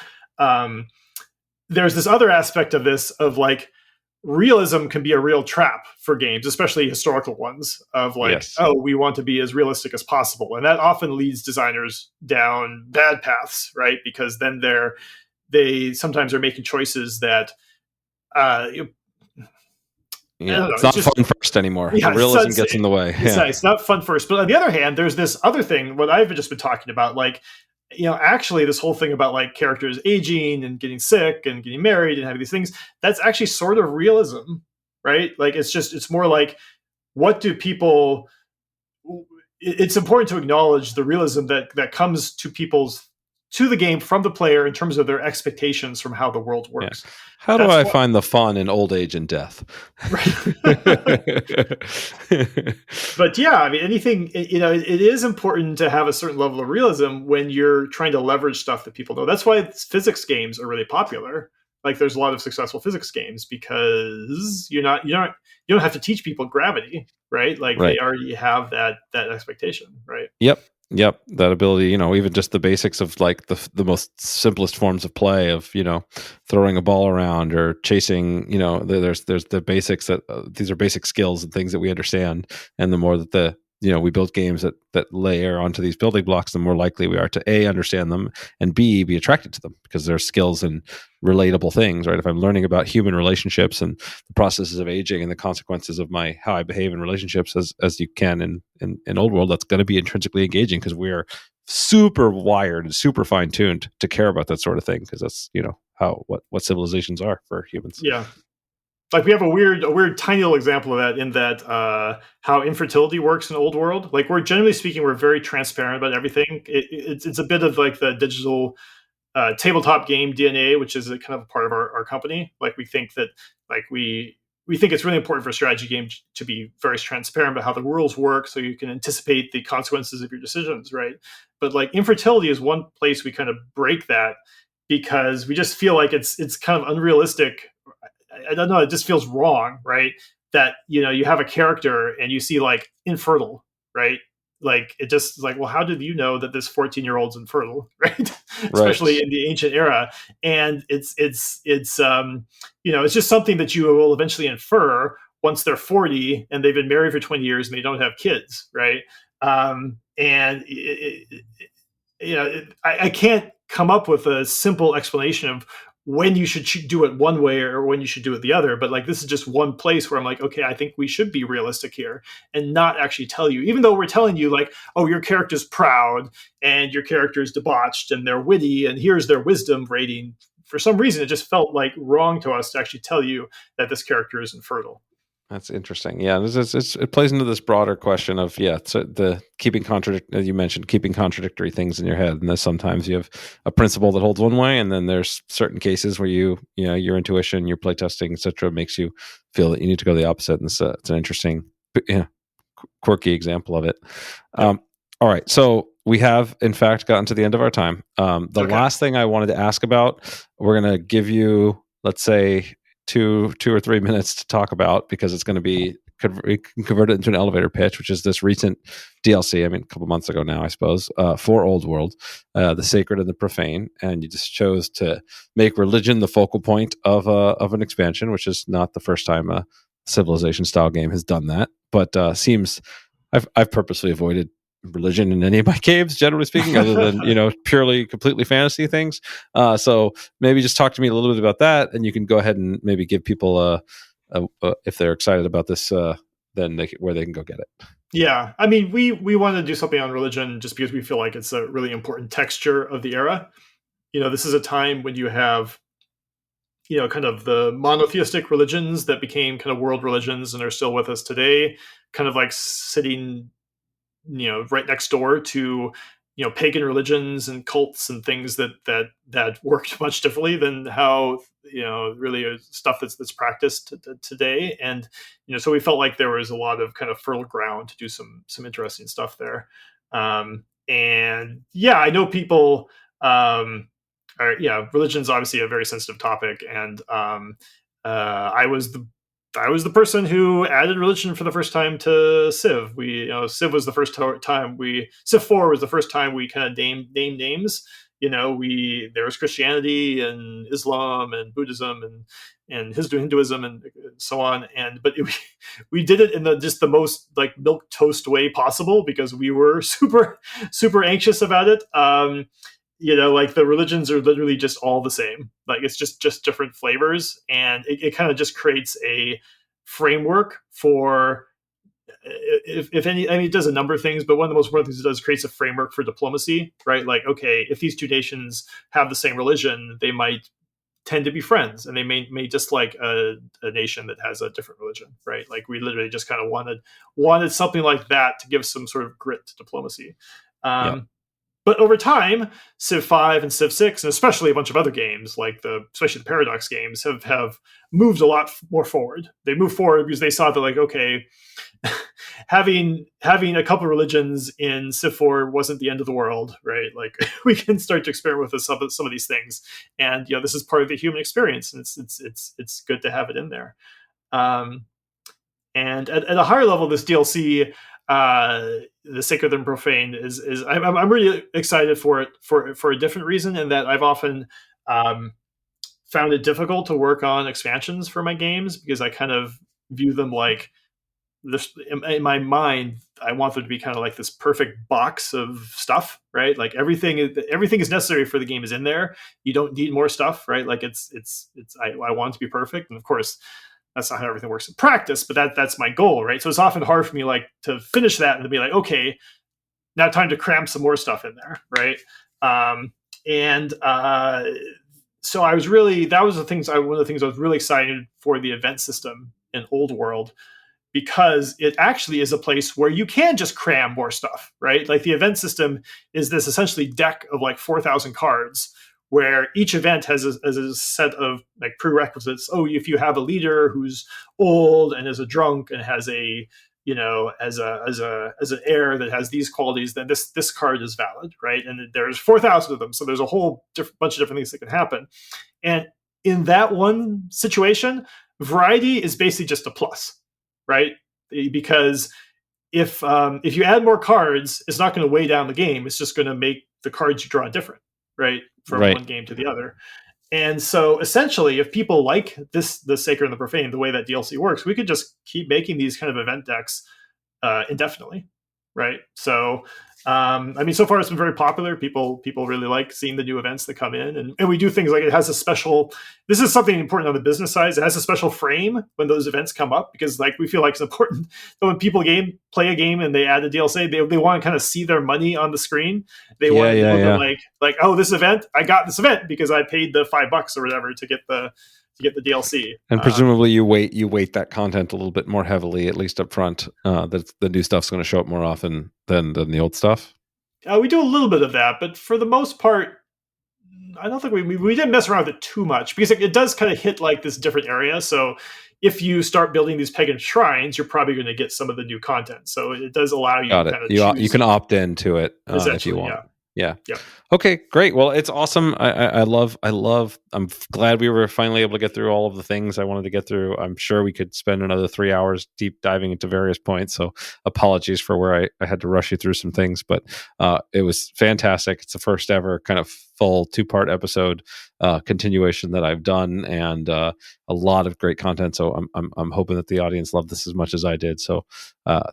there's this other aspect of this, of like, realism can be a real trap for games, especially historical ones, of like, oh, we want to be as realistic as possible. And that often leads designers down bad paths, right? Because then they sometimes are making choices that, it's not fun first anymore. Realism gets in the way. It's not fun first. But on the other hand, there's this other thing, what I've just been talking about, like, actually this whole thing about like characters aging and getting sick and getting married and having these things, that's actually sort of realism, right? Like, it's more like, what do people, it's important to acknowledge the realism that comes to the game from the player in terms of their expectations from how the world works. How do I find the fun in old age and death? Right. But I mean, anything, it is important to have a certain level of realism when you're trying to leverage stuff that people know. That's why physics games are really popular. Like, there's a lot of successful physics games, because you don't have to teach people gravity, right? Like, they already have that expectation, right? Yep. That ability, even just the basics of like the most simplest forms of play of, throwing a ball around or chasing, there's the basics that these are basic skills and things that we understand. And the more that we build games that layer onto these building blocks, the more likely we are to A, understand them, and B, be attracted to them, because they're skills and relatable things, right? If I'm learning about human relationships and the processes of aging and the consequences of how I behave in relationships, as you can in Old World, that's going to be intrinsically engaging, because we're super wired and super fine tuned to care about that sort of thing, because that's what civilizations are for humans. Yeah. Like, we have a weird tiny little example of that, in that how infertility works in Old World. Like, we're generally speaking, we're very transparent about everything. It's a bit of like the digital tabletop game DNA, which is a kind of a part of our company. Like, we think that, like, we think it's really important for a strategy game to be very transparent about how the rules work, so you can anticipate the consequences of your decisions, right? But like, infertility is one place we kind of break that, because we just feel like it's kind of unrealistic. I don't know, it just feels wrong, right? That, you have a character and you see like infertile, right? Like it just like, well, how did you know that this 14-year-old's infertile, right? Right. Especially in the ancient era. And it's it's just something that you will eventually infer once they're 40 and they've been married for 20 years and they don't have kids, right? And I can't come up with a simple explanation of when you should do it one way or when you should do it the other. But like, this is just one place where I'm like, okay, I think we should be realistic here and not actually tell you, even though we're telling you like, oh, your character's proud and your character is debauched and they're witty and here's their wisdom rating. For some reason, it just felt like wrong to us to actually tell you that this character is infertile. That's interesting. Yeah, it plays into this broader question of so the as you mentioned, keeping contradictory things in your head, and then sometimes you have a principle that holds one way, and then there's certain cases where your intuition, your playtesting, etc., makes you feel that you need to go the opposite. And it's an interesting, quirky example of it. All right, so we have in fact gotten to the end of our time. The last thing I wanted to ask about, we're going to give you, let's say, two or 3 minutes to talk about, because it's going to be converted into an elevator pitch, which is this recent DLC. I mean, a couple months ago now, I suppose, for Old World, the Sacred and the Profane, and you just chose to make religion the focal point of an expansion, which is not the first time a Civilization style game has done that. But seems I've purposely avoided religion in any of my games, generally speaking, other than purely completely fantasy things. So maybe just talk to me a little bit about that, and you can go ahead and maybe give people if they're excited about this, then where they can go get it. Yeah, I mean, we want to do something on religion just because we feel like it's a really important texture of the era. This is a time when you have kind of the monotheistic religions that became kind of world religions and are still with us today, kind of like sitting right next door to pagan religions and cults and things that worked much differently than how really stuff that's practiced today. And so we felt like there was a lot of kind of fertile ground to do some interesting stuff there. And yeah, I know people religion's obviously a very sensitive topic, and I was the person who added religion for the first time to Civ. Civ was the first time Civ 4 was the first time we kind of named names. There was Christianity and Islam and Buddhism and Hinduism and so on. But we did it in the most like milk toast way possible because we were super, super anxious about it. Like the religions are literally just all the same. Like it's just different flavors, and it kind of just creates a framework for if any. I mean, it does a number of things, but one of the most important things it does creates a framework for diplomacy, right? Like, okay, if these two nations have the same religion, they might tend to be friends, and they may dislike a nation that has a different religion, right? Like we literally just kind of wanted something like that to give some sort of grit to diplomacy. But over time, Civ 5 and Civ 6, and especially a bunch of other games, like especially the Paradox games, have moved a lot more forward. They moved forward because they saw that, like, okay, having a couple of religions in Civ 4 wasn't the end of the world, right? Like we can start to experiment with some of these things, and this is part of the human experience, and it's good to have it in there. And at a higher level, this DLC. The Sacred and Profane is I'm really excited for it for a different reason, in that I've often found it difficult to work on expansions for my games because I kind of view them like this in my mind. I want them to be kind of like this perfect box of stuff, right? Like everything is necessary for the game is in there. You don't need more stuff, right? Like I want it to be perfect, and of course that's not how everything works in practice, but that's my goal, right? So it's often hard for me like to finish that and to be like, okay, now time to cram some more stuff in there, right? So I was really one of the things I was really excited for the event system in Old World, because it actually is a place where you can just cram more stuff, right? Like the event system is this essentially deck of like 4,000 cards, where each event has a set of like prerequisites. Oh, if you have a leader who's old and is a drunk and has a as an heir that has these qualities, then this card is valid, right? And there's 4,000 of them, so there's a whole bunch of different things that can happen. And in that one situation, variety is basically just a plus, right? Because if you add more cards, it's not going to weigh down the game. It's just going to make the cards you draw different, right, from one game to the other. And so essentially, if people like the Sacred and the Profane, the way that DLC works, we could just keep making these kind of event decks indefinitely, right? So, so far it's been very popular. People really like seeing the new events that come in, and we do things like it has a special. This is something important on the business side. It has a special frame when those events come up, because like we feel like it's important that when people play a game and they add a DLC, they want to kind of see their money on the screen. They want to look at like, oh, this event, I got this event because I paid the $5 or whatever to get the DLC. And presumably you weight that content a little bit more heavily, at least up front, that the new stuff's going to show up more often than the old stuff. We do a little bit of that, but for the most part, I don't think we didn't mess around with it too much, because it does kind of hit like this different area. So if you start building these pagan shrines, you're probably going to get some of the new content. So it does allow you to kind of choose. You can opt into it if you want. Yeah. Okay, great. Well, it's awesome. I'm glad we were finally able to get through all of the things I wanted to get through. I'm sure we could spend another 3 hours deep diving into various points. So apologies for where I had to rush you through some things, but it was fantastic. It's the first ever kind of full 2-part episode continuation that I've done, and a lot of great content. So I'm hoping that the audience loved this as much as I did. So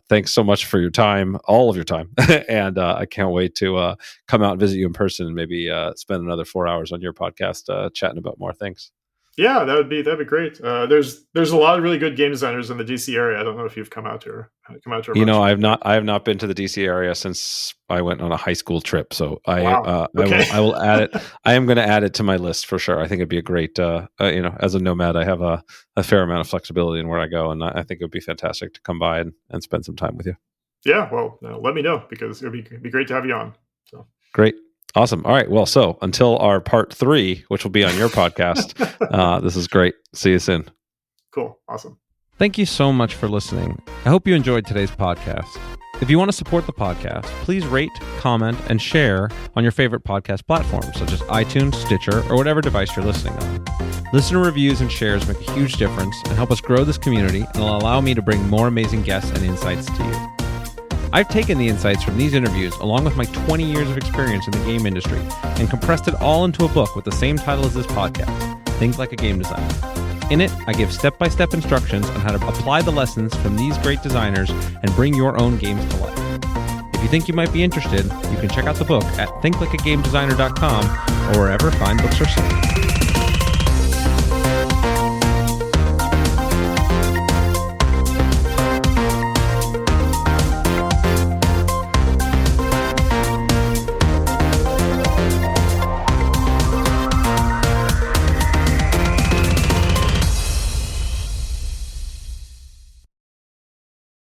thanks so much for your time, all of your time, and I can't wait to come out and visit you in person and maybe spend another 4 hours on your podcast chatting about more things. Yeah, that'd be great. There's a lot of really good game designers in the DC area. I don't know if you've come out here. I have not been to the DC area since I went on a high school trip. So I will add it. I am going to add it to my list for sure. I think it'd be a great, as a nomad, I have a fair amount of flexibility in where I go, and I think it would be fantastic to come by and spend some time with you. Yeah, well, let me know, because it'd be great to have you on. So great. Awesome. All right. Well, so until our part 3, which will be on your podcast, this is great. See you soon. Cool. Awesome. Thank you so much for listening. I hope you enjoyed today's podcast. If you want to support the podcast, please rate, comment, and share on your favorite podcast platforms, such as iTunes, Stitcher, or whatever device you're listening on. Listener reviews and shares make a huge difference and help us grow this community, and will allow me to bring more amazing guests and insights to you. I've taken the insights from these interviews, along with my 20 years of experience in the game industry, and compressed it all into a book with the same title as this podcast, Think Like a Game Designer. In it, I give step-by-step instructions on how to apply the lessons from these great designers and bring your own games to life. If you think you might be interested, you can check out the book at thinklikeagamedesigner.com or wherever fine books are sold.